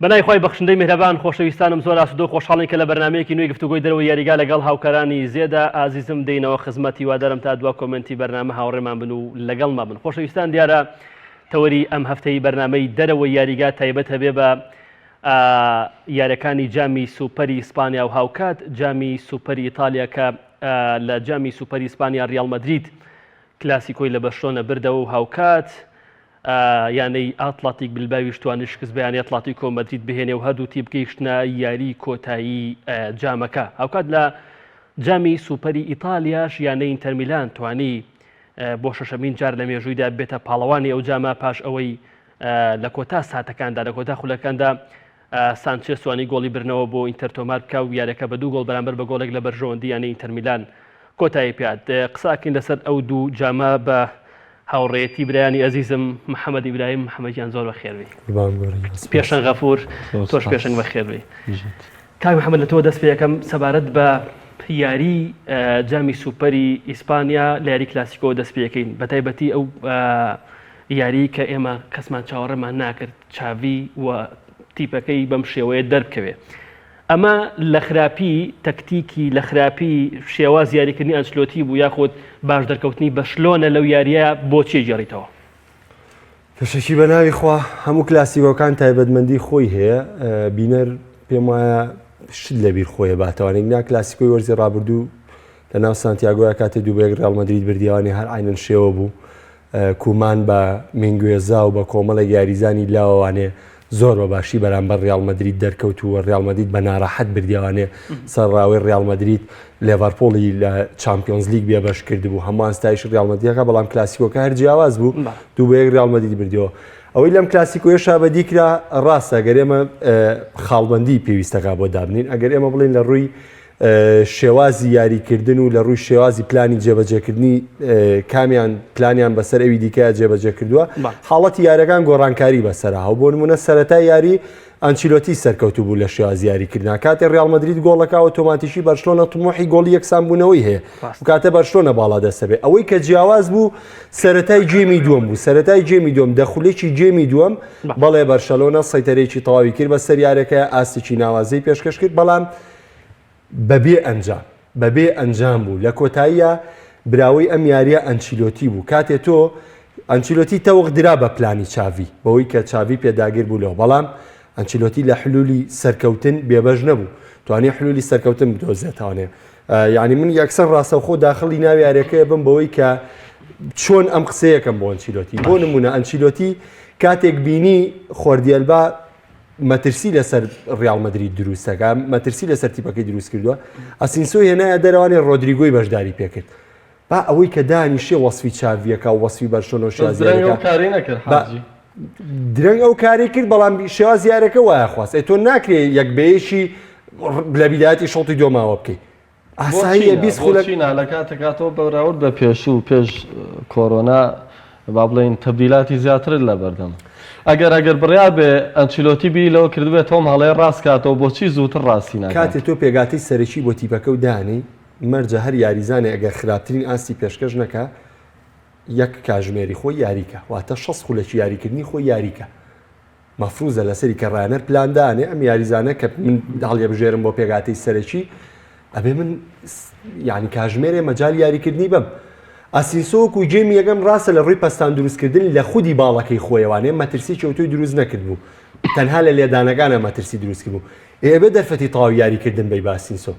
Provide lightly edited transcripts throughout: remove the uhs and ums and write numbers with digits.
بەنای خۆی بەخشندەی میهرەبان خۆشەویستانم زۆر ئاسودۆ خۆشحاڵین کە لە بەرنامەیەکی نوێی گفتوگۆی دەرەوە یاریگا لەگەڵ هاوکارانی زێدا ئازیزم دەینەوە خزمەتی وادارم تا دوا کۆمنتی بەرنامە هاوڕێمان بن و لەگەڵما بن. خۆشەویستان دیارە تەوەری ئەم هەفتەی بەرنامەی دەرەوە یاریگا تایبەت هەبێ بە یاریەکانی جامی سوپەری ئیسپانیا و هاوکات جامی سوپەری ئیتالیا کە لە جامی سوپەری ئیسپانیا ریال مەدرید کلاسیکۆی لە بەشۆنە بردەوە و هاوکات یانەی ئاتلاتیک بلباویش توانی شکست بەیانی ئەتلاتیکۆ مەدرید بهێنێ و هەردوو تیم بگەیشتنە یاری کۆتایی جامەکە. هاوکات لە جامی سوپەری ئیتالیاش یانەی ئینتەر میلان توانی بۆ شەشەمین جار لە مێژوویدا بێتە پاڵەوانی ئەو جامە پاش ئەوەی لە کۆتا ساتەکاندا لە کۆتا خولەکاندا سانچێس توانی گۆڵی برنەوە بۆ ئینتەر تۆمار بکە و یارەکە بە 2 گۆڵ بەرامبەر بە گۆڵێک لە بەرژەوەندی یانەی ئینتەر میلان کۆتایی پێات. قساکەین لەسەر ئەو دوو جامە بە هاوڕێتی برایانی ئەزیزم محەممەد ئیبراهیم. محەممەدیان زۆر بەخێربی. پێشەنگ غەفور تۆش پێشەنگ بەخێربی. کاک محەممەد لە تۆ دەست پێ یەکەم سەبارەت بە یاری جامی سوپەری ئیسپانیا لە یاری کلاسیکۆ دەست پێەکەین بە تایبەتی ئەو یاری کە ئێمە کەسمان چاوەڕێمان ناکرد چاوی و تیپەکەی بەم شێوەیە دەربکەوێ. ئەمە لە خراپی تەکتیکی لە خراپی شێواز یاریکردنی ئەنچلۆتی بوو یاخۆت باش دەرکەوتنی بەشلۆنە لەو یاریە بۆچی گێڕیتەوە؟ پێشەکی بە ناوی خوا هەموو کلاسیکۆکان تایبەتمەندی خۆی هەیە. بینەر پێم وایە شت لەبیر خۆیە باتەوانێک نا کلاسیکۆی وەرزی ڕابردوو لە ناو سانتیاگۆیە کاتێ دووبەیەک ڕیال مەدرید بردیوانی هەر عینەن شێوە بوو. کومان بە مینگوێزا و بە کۆمەڵێک یاریزانی لاوانێ زۆر بە باشی بەرامبەر ریال مەدرید دەرکەوتووە. ریال مەدرید بە ناڕەحەت بردیوانێ سەرڕاوی ریال مەدرید لێڤەرپۆڵی لە چامپیۆنز لیگ بێبەش کردبوو. هەمووان ستایش ریال مەدریدەکە بەڵام کلاسیکۆکە هەر جیاواز بوو دووبەیەک ریال مەدرید بردیەوە. ئەوەی لەم کلاسیکۆیە شابەدی کرا ڕاستە ئەگەر ئێمە خاڵبەندی پێویستەکە بۆ دابنین ئەگەر ئێمە بڵین لە ڕووی شێوازی یاریکردن و لە ڕووی شێوازی پلانی جێبەجێکردنی کامیان پلانیان بەسەر ئەوی دیکە جێبەجێ کردووە حاڵەتی یاریەکان گۆڕانکاری بەسەرا و بۆ نمونە سەرەتای یاری ئەنچیلۆتی سەرکەوتوو بوو لە شێوازی یاریکردن. کاتێ ریال مەدرید گۆڵەکە ئۆتۆماتیکی بەرشلۆنە طموحی گۆڵی یەکسانبوونەوەی هەیە و کاتە بەرشلۆنە باڵا دەسەبێت. ئەوەی کە جیاواز بوو سەرەتای جێمی دووەم بوو. سەرەتای جێمی دووەم دەخولێکی جێمی دووەم بەڵێ بەرشلۆنە سەیتەرێکی تەواوی کرد بەسەر یارەکە ئاستێکی ناوازەی پێشکەش کرد بەڵام بەبێ ئەنجام بوو. لە کۆتاییە براوەی ئەم یاریە ئەنچیلۆتی بوو. کاتێ تۆ ئەنچیلۆتی تەوەق درا بە پلانی چاوی بەوەی کە چاوی پێداگیر بوو لەوە بەڵام ئەنچیلۆتی لە حلولی سەرکەوتن بێبەش نەبوو. توانێ حلولی سەرکەوتن بدۆزێتوانێ. یعنی من یەکسەر ڕاستەوخۆ داخڵی ناوی یاریەکەیە بم بەوەی کە چۆن ئەم قسەیەکەم بۆ ئەنچیلۆتی. بۆ نمونە ئەنچیلۆتی کاتێک بینی خۆردیەلبا مەترسی لەسەر ریال مەدرید دروستەکە مەترسی لەسەر تیپەکەی دروست کردووە ئەسینسۆ هێنایە دەروانێ ڕۆدریگۆی بەشداری پێکرد با ئەوەی کە دانیشێ وەسفی چاویەکە و وەسفی بەرشۆنە و درەنگ ئەو کاری کرد بەڵام شێواز یارەکە وایە خواست تۆ ناکرێ یەک بەیەشی لە بیداەتی شەڵی دۆماوە بکەیت. ئاساییە بیست خولەکینە لە کاتێکاتەوە بەراورد بە پێش و پێش کۆرۆنا با بڵێن تەبدیلاتی زیاتر لە بەردەم. ئەگەر بڕیا بێ ئەنچیلۆتی بی لەوە کردوێت تۆم هەڵەیە ڕاست کاتەوە بۆچی زووتر ڕاستی ناکات. کاتێ تۆ پێگاتی سەرەکی بۆ تیپەکە و دانی مەرجە هەر یاریزانێ ئەگەر خراپترین ئاستی پێشکەش نەکە یەک کاژمێری خۆی یاریکە واتە 6 خولەکی یاریکردنی خۆی یاریکە. مەفروزە لەسەری کە ڕایەنەر پلاندانێ ئەم یاریزانە کە من هەڵیە بژێرم بۆ پێگاتی سەرەکی ئەبێ من یعنی کاژمێرێ مەجال یاریکردنی بم. ئاسینسۆک و جێمی یەکەم ڕاستە لە ڕووی پەستان دروستکردن لە خودی باڵەکەی خۆیەوانێ مەترسی کەوتۆی دروست نەکرد بوو تەنها لە لێدانەکانە مەترسی دروست کرد بوو. ئێبێ دەرفەتی تەواو یاریکردن بەی باسینسۆ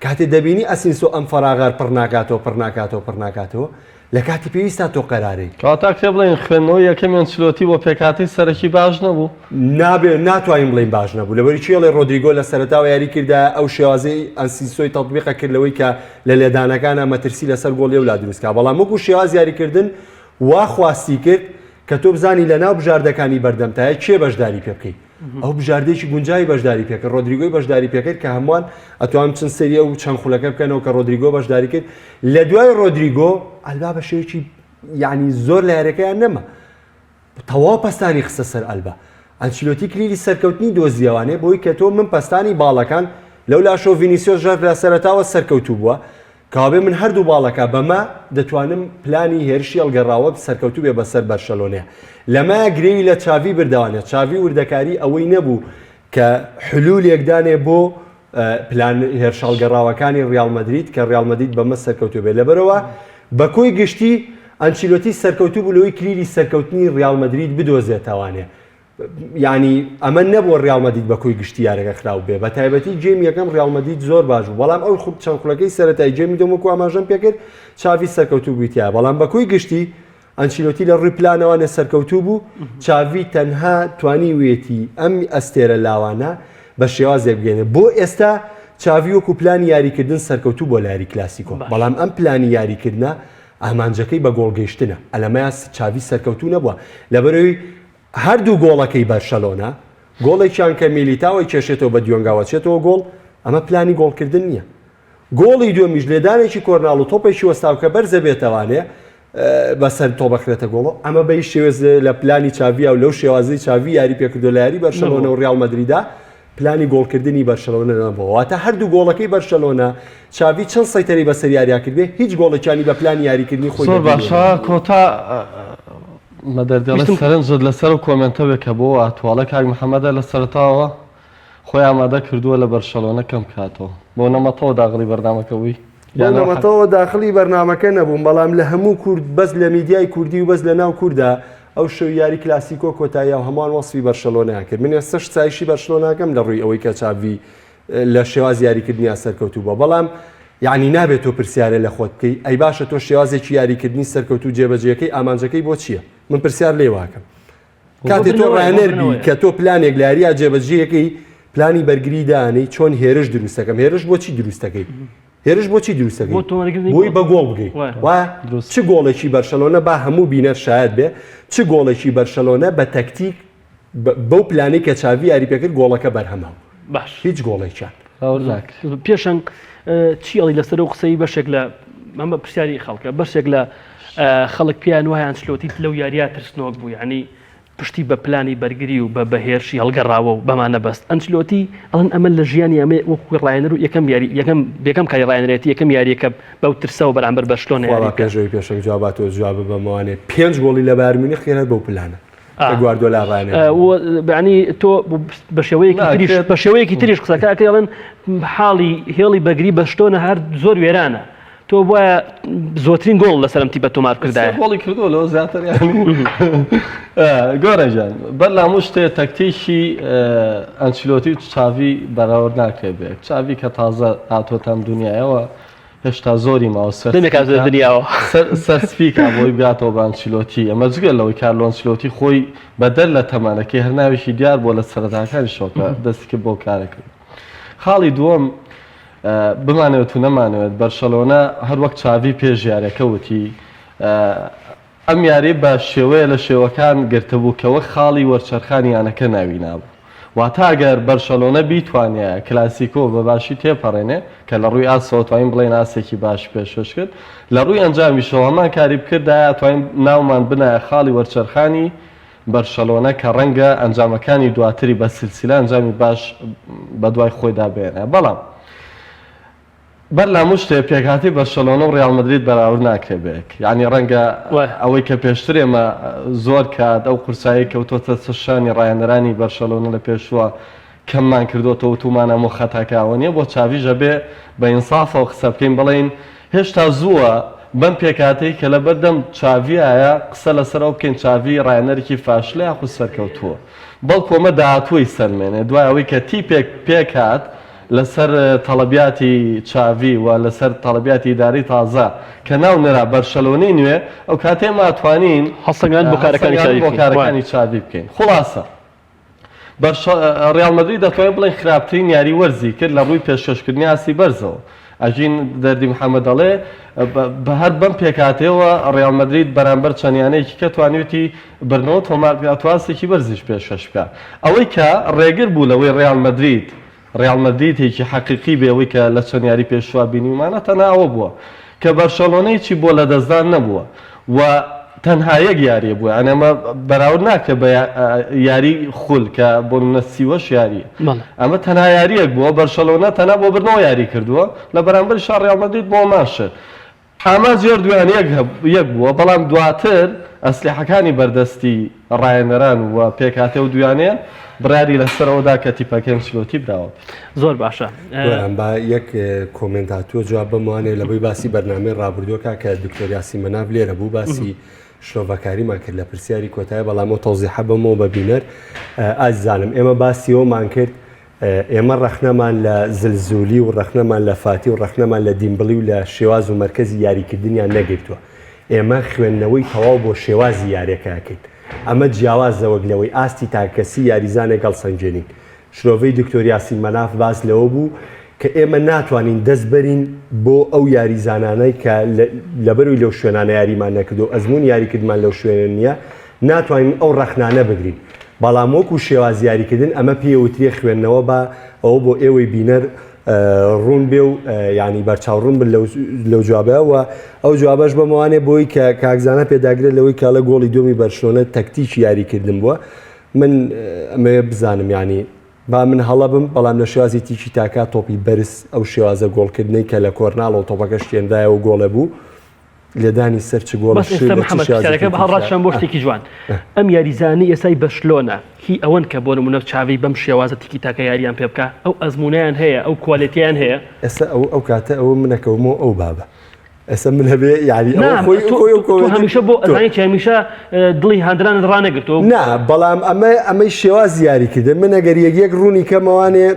کاتێ دەبینی ئەسینسۆ ئەم فەراغار پڕناکاتەوە لە کاتی پێویستە تۆ قەرارەی کاتا کتێ بڵێن خوێندنەوەی یەکەم ئەنچیلۆتی بۆ پێکاتی سەرەکی باش نەبوو ناتوانین بڵین باش نەبوو لەبەری چێڵێ ڕۆدریگۆ لە سەرەتاوە یاری کردا ئەو شێوازەی ئەسینسۆی تەطبیقە کردلەوەی کە لە لێدانەکانە مەترسی لەسەر گۆڵی ولا دروستکە بەڵام وەکو شێواز یاریکردن وا خواستی کرد کە تۆ بزانی لە ناو بژاردەکانی بەردەمتایە چێ بەشداری پێ بکەیت. ئەو بژاردێکی گونجایی بەشداری پێکرد ڕۆدریگۆی بەشداری پێکرد کە هەمووان ئەتوان چەند سەریە و چەند خولەکە بکەنەوە کە ڕۆدریگۆ بەشداری کرد. لە دوای ڕۆدریگۆ ئەلبا بە شێوەیەکی یعنی زۆر لە یارەکەیان نەما تەواو پەستانی خستە سەر ئەلبا. ئەنچیلۆتی کلیلی سەرکەوتنی دۆزیەوانێ بۆی کە تۆ من پەستانی باڵەکان لەو لاشۆ ڤینیسیۆس ژەر لە سەرەتاوە سەرکەوتوو بووە کابێ من هەردوو باڵەکە بەمە دەتوانم پلانی هێرشی هەڵگەڕاوە سەرکەوتوو بێ بەسەر بەرشەلۆنەیە. لەمە گرێوی لە چاوی بردەوانێت چاوی وردەکاری ئەوەی نەبوو کە حلولێکدانێ بۆ پلان هێرشاڵگەڕاوەکانی ڕیال مەدرید کە ڕیال مەدرید بەمە سەرکەوتوو بێت لەبەرەوە بەکۆی گشتی ئەنچیلۆتی سەرکەوتوو بوو لەوەی کلیلی سەرکەوتنی ڕیال مەدرید بدۆزێتەوانێ ینی ئەمە نەبووە ڕیال مەدرید بەکۆی گشتی یارەکە خراو بێ بە تایبەتی جێمی یەکەم ڕیال مەدرید زۆر باش بوو بەڵام ئەو چەند خوڵەکەی سەرەتایی جێمی دۆمەکو ئاماژەم پێکرد چاوی سەرکەوتوو بوویتیا بەڵام بەکۆی گشتی ئەنچیلۆتی لە ڕووی پلانەوانە سەرکەوتوو بوو چاوی تەنها توانی وێتی ئەم ئەستێرە لاوانە بە شێوازێک بگەێنێ بۆ ئێستا چاوی وەکو پلانی یاریکردن سەرکەوتوو بۆ لاری کلاسیکۆ بەڵام ئەم پلانی یاریکردە ئامانجەکەی بە گۆڵگەیشتنە ئەلەمەیە چاوی سەرکەوتوو نەبووە لەبەرەوەی هەردوو گۆڵەکەی بەرشەلۆنا گۆڵێکیان کە میلیتاوی کێشێتەوە بە دیۆنگاوەچێتەوە گۆڵ ئەمە پلانی گۆڵکردن نییە گۆڵی دووەمیش لێدانێکی کۆرناڵ و تۆپێکی وەستاو کە بەرزە بێتەوانێ بەسەر تۆ بەخرێتە گۆڵە ئەمە بەی شێوێز لە پلانی چاویە و لەو شێوازی چاوی یاری پێکردو لە یاری بەرشەلۆنە و ڕیال مەدریدا پلانی گۆڵکردنی بەرشەلۆنە نەبووە واتە هەردوو گۆڵەکەی بەرشەلۆنە چاوی چەند سەیتەری بەسەر یارییا کردبێ هیچ گۆڵێکیانی بە پلانی یاریکردنی خۆی زۆر باشە کۆتا مەدەردێڵی سەرنجت لەسەر و کۆمنتەوێک کە بۆ ئاتوواڵە کاک محەممەدە لە سەرتاوە خۆی ئامادە کردووە لە بەرشەلۆنە کەم کاتەوە بۆ نەمەتەوە داغڵی بەردامەکەوی نەمەتەوە داخلی بەرنمەکە نەبووم بەڵام لە هەموو کورد بەس لە میدیای کوردی و بەس لە ناو کووردا ئەو شەو یاری کلاسیکۆ کۆتایی و هەمان وەسفی بەرشەلۆنەیان کرد من ئێستش چایشی بەرشەلۆناکەم لە ڕووی ئەوەی کە چاوی لە شێواز یاریکردنی سەرکەوتوو بە بەڵام یعنی نابێت تۆ پرسیارە لە خۆت بکەی ئەی باشە تۆ شێوازێکی یاریکردنی سەرکەوتوو جێبەجێەکەی ئامانجەکەی بۆ چییە من پرسیار لێ واکەم کاتێ تۆ ڕانەربی کە تۆ پلانێک لە یاریە جێبەجێەکەی پلانی بەرگری دانەی چۆن هێرش دروستەکەم هێرش بۆچی دروستەکەی هێرش بۆچی دروستەکەی بۆی بە گۆڵ بگەیت چ گۆڵێکی بەرشەلۆنە با هەموو بینەر شاید بێ چ گۆڵێکی بەرشەلۆنە بە تەکتیک بەو پلانەی کە چاوی یاری پێکرد گۆڵەکە بەرهەمە باش هیچ گۆڵێکیان پێشنگ چیڵی لەسەر و قسەی بەشێک لە ئەمە پرسیاری خەڵکە بەشێک لە خەڵک پیان وایە ئەنچلۆتی لەو یاریە ترسنۆک بوو یعنی پشتی بە پلانی بەرگری و بە بەهێرشی هەڵگەڕاوە و بەمانە بەست ئەنچلۆتی ئەڵەن ئەمە لە ژیانی ئەمە وەکو ڕایەنەر و یەکەم کاری ڕایەنەرێتی یەکەم یاریەکە بەو ترسەوە بەرامبەر بەشلۆنە پێشەوەی پێشنگ جواباتەوە جواب بەمەوانێ 5 گۆڵی لە بارمینی خێنە بەو پلانە گواردۆلا ڕایەنەر بەعنی تۆ بە شێوەیەکی تریش قسەکە ئەڵێن حاڵی هێڵی بەگری بەشتۆنە هەر زۆر وێرانە تۆ وایە زۆترین گۆڵ لە سەرمتی بە تۆمار کردایە گۆڵی کردووە لەوە زیاتر گۆرەجان بەر لە هەموو شتێ تەکتیکی ئەنچلۆتی و چاوی بەراورد ناکرێت بێت چاوی کە تازە هاتۆتەم دنیایەوە هێشتا زۆری ماوە دنیاوە سەرسپیکە بۆی بگاتەوە بە ئەنچلۆتی ئەمە جگە لەوەی کارلۆ ئەنچلۆتی خۆی بەدەر لە تەمانەکەی هەر ناویشی دیار بۆ لە سەرەتاکانی شۆکە دەستی کرد بۆ کارەکرد خاڵی دووەم بمانەوێت و نەمانەوێت بەرشەلۆنە هەر وەک چاوی پێش یاریەکە وتی ئەم یاری بە شێوەیە لە شێوەکان گرتبوو کەوە خاڵی وەرچەرخانی یانەکە ناوی نابوو واتە ئەگەر بەرشەلۆنە بیتوانێت کلاسیکۆ بە باشی تێپەڕێنێ کە لە ڕووی ئاسەوە توانین بڵێن ئاسێکی باش پێشۆش کرد لە ڕووی ئەنجامیشەوە هەمان کاری بکردایە توانین ناومان بنایە خاڵی وەرچەرخانی بەرشەلۆنە کە ڕەنگە ئەنجامەکانی دواتری بە سلسیلە ئەنجامی باش بە دوای خۆیدا بێنێ بەڵام بەر لە هەموو شتێ پێکهاتی بەرشەلۆنە و ڕیال مەدرید بەراورد ناکرێت بێک یعنی ڕەنگە ئەوەی کە پێشتر ئێمە زۆر کات ئەو قورسایی کەوتۆتە چشانی ڕایەنەرانی بەرشەلۆنە لە پێشوە کەممان کردوتەوە تومان هەموو خەتاکاوە نییە بۆ چاویژە بێ بە ئینسافەوە قسە بکەین بڵێن هێشتا زووە بەم پێکاتی کە لە بەردەم چاویایە قسە لەسەر ئەو بکەین چاوی ڕایەنەرێکی فاشلە یاخو سەرکەوتووە بەڵکو ئەمە داهاتووی سەرمێنێ دوای ئەوەی کە تیپێک پێکات لەسەر تەڵەبیاتی چاوی و لەسەر تەڵەبیاتی ئیداری تازە کە ناو نرا بەرشەلۆنەی نوێ ئەو کاتێ ماتوانین هەڵسەنگان بۆ کارەکانی چاوی بکەین خلاصە ڕیال مەدرید دەتوانێت بڵێن خراپترین یاری وەرزی کرد لە ڕووی پێشکەشکردنی ئاسی بەرزەوە ئەژین دەردی محەممەد دەڵێ بە هەر بەم پێکاتەوە ڕیال مەدرید بەرامبەر چەندیانەیەکی کە توانیوتی بردنەوە تۆمارتواسێکی بەرزیش پێشکەش بکە ئەوەی کە ڕێگر بوو لەوەی ڕیال مەدرید هیچی حەقیقی بێەوەی کە لە چەند یاری پێشوا بینیمانە تەناوە بووە کە بەرشەلۆنەیەکی بۆ لە دەستدان نەبووە و تەنها یەک یاریە بووە ئەنەمە بەراورد ناکرێت بە یاری خول کە بۆ نەسیوەش یاریە ئەمە تەنها یاریەک بووە بەرشەلۆنە تەنها بۆ بردنەوە یاری کردووە لە بەرامبەر ڕیال مەدرید بۆ ماشە ئاماژ زۆر دویان یەک بووە بەڵام دواتر ئەسلیحەکانی بەردەستی ڕایەنەران و پێکهاتێ و دویانەیە بڕیاری لەسەرەوەدا کە تیپەکە ئەنچلۆتی براوە. زۆر باشە. با یەک کۆمنتاتۆر جواب بموانێ لەبەی باسی بەرنامەی ڕابردووەکە کە دکتۆر یاسین مەناف لێرە بوو باسی شۆڤەکاریمان کرد لە پرسیاری کۆتایی بەڵامەوە تەوزیحە بمەوە بە بینەر ئازانم ئێمە باسی ئەومان کرد ئێمە ڕەخنەمان لە زلزولی و ڕەخنەمان لە فاتی و ڕەخنەمان لە دیمبڵی و لە شێواز و مرکزی یاریکردنیان نەگرتووە. ئێمە خوێندنەوەی تەواو بۆ شێوازی یاریەکەکەین. ئەمە جیاوازەوەک لەوەی ئاستی تاکەسی یاریزانێک هەڵسەنجێنین. شرۆڤەی دکتۆر یاسین مەناف باس لەوە بوو کە ئێمە ناتوانین دەست بەرین بۆ ئەو یاریزانانەی کە لەبەروی لەو شوێنانە یاریمان نەکردو ئەزمون یاریکردمان لەو شوێنە نییە ناتوانین ئەو ڕەخنانە بگرین. بەڵام وەکو شێواز یاریکردن ئەمە پێوتریە خوێندنەوە بە ئەوە بۆ ئێوەی بینەر ڕوون بێ و ینی بەرچاوڕوون بن لەو جوابەوە ئەو جوابەش بەمەوانێ بۆی کە کاکزانە پێداگرێت لەوەی کاڵە گۆڵی دومی بەرشلۆنە تەکتیکی یاریکردن بووە. من ئەمەیە بزانم ینی با من هەڵە بم بەڵام لە شێوازی تیکی تاکا تۆپی بەرز ئەو شێوازە گۆڵکردنەی کە لە کۆرناڵەوە تۆپەکە شتێندایە و گۆڵە بوو لێدانی سەرچ گۆڵ بە هەڕاشان بۆ شتێکی جوان ئەم یاریزانی ئێسای بەشلۆنە هی ئەوەن کە بۆ نمونە چاوی بەم شێوازە تیکی تاکە یاریان پێ بکە ئەو ئەزمونیان هەیە ئەو کوالیتیان هەیە ئێستا ئەو کاتە ئەوە منەکەومەوە ئەو بابە ئێستا من هەبێ یاری هەمیشە بۆ ئەزانی چ هەمیشە دڵی هەندران ڕانەگرتەوە نا بەڵام ئەمەی شێواز یاریکردن من ئەگەر یەک ڕوونی کەمەوانێ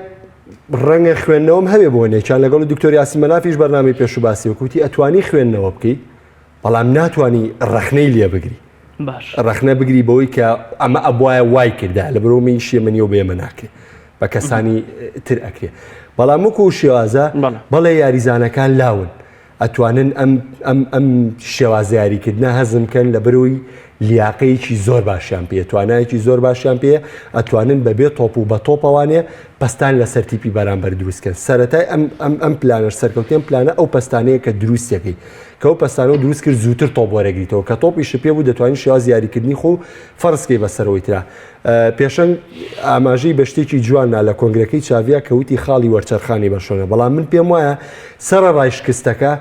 ڕەنگە خوێندنەوەم هەبێ بۆ نێچان لەگەڵ دکتۆر یاسین مەنافیش بەرنامەی پێش و باسی وکوتی ئەتوانی خوێندنەوە بکەیت بەڵام ناتوانانی ڕەخنەی لێ بگری ڕەخنە بگری بەوەی کە ئەمە ئەبواە وای کردا لە بەرەومی شێمەنی و بێمە ناکرێت بە کەسانی تر ئەکرێ بەڵام وەکو شێوازە بەڵێ یاریزانەکان لاون ئەتوانن ئەم شێوازە یاریکردنە هەزم کەن لە بەرەوەی لیاقەیەکی زۆر باشیان پێ توانایەکی زۆر باشیان پێ ئەتوانن بەبێ تۆپ و بە تۆپەوانێ پستان لەسەر تیپی بەرامبەر دروستکەن سەرەتای ئەم پلانەر سەرکەوتێن پلانە ئەو پستانەیە کە دروستەکەی کە ئەو پستانە دروست کرد زووتر تۆپ وەرەگریتەوە کە تۆپیش پێ بوو دەتوانین شێواز یاریکردنی خۆ فەرزکەی بەسەرەوەی ترا پێشەنگ ئاماژەی بە شتێکی جواننا لە کۆنگرەکەی چاڤیا کەوتی خاڵی وەرچەرخانی بەشۆنە بەڵام من پێم وایە سەرەڕای شکستەکە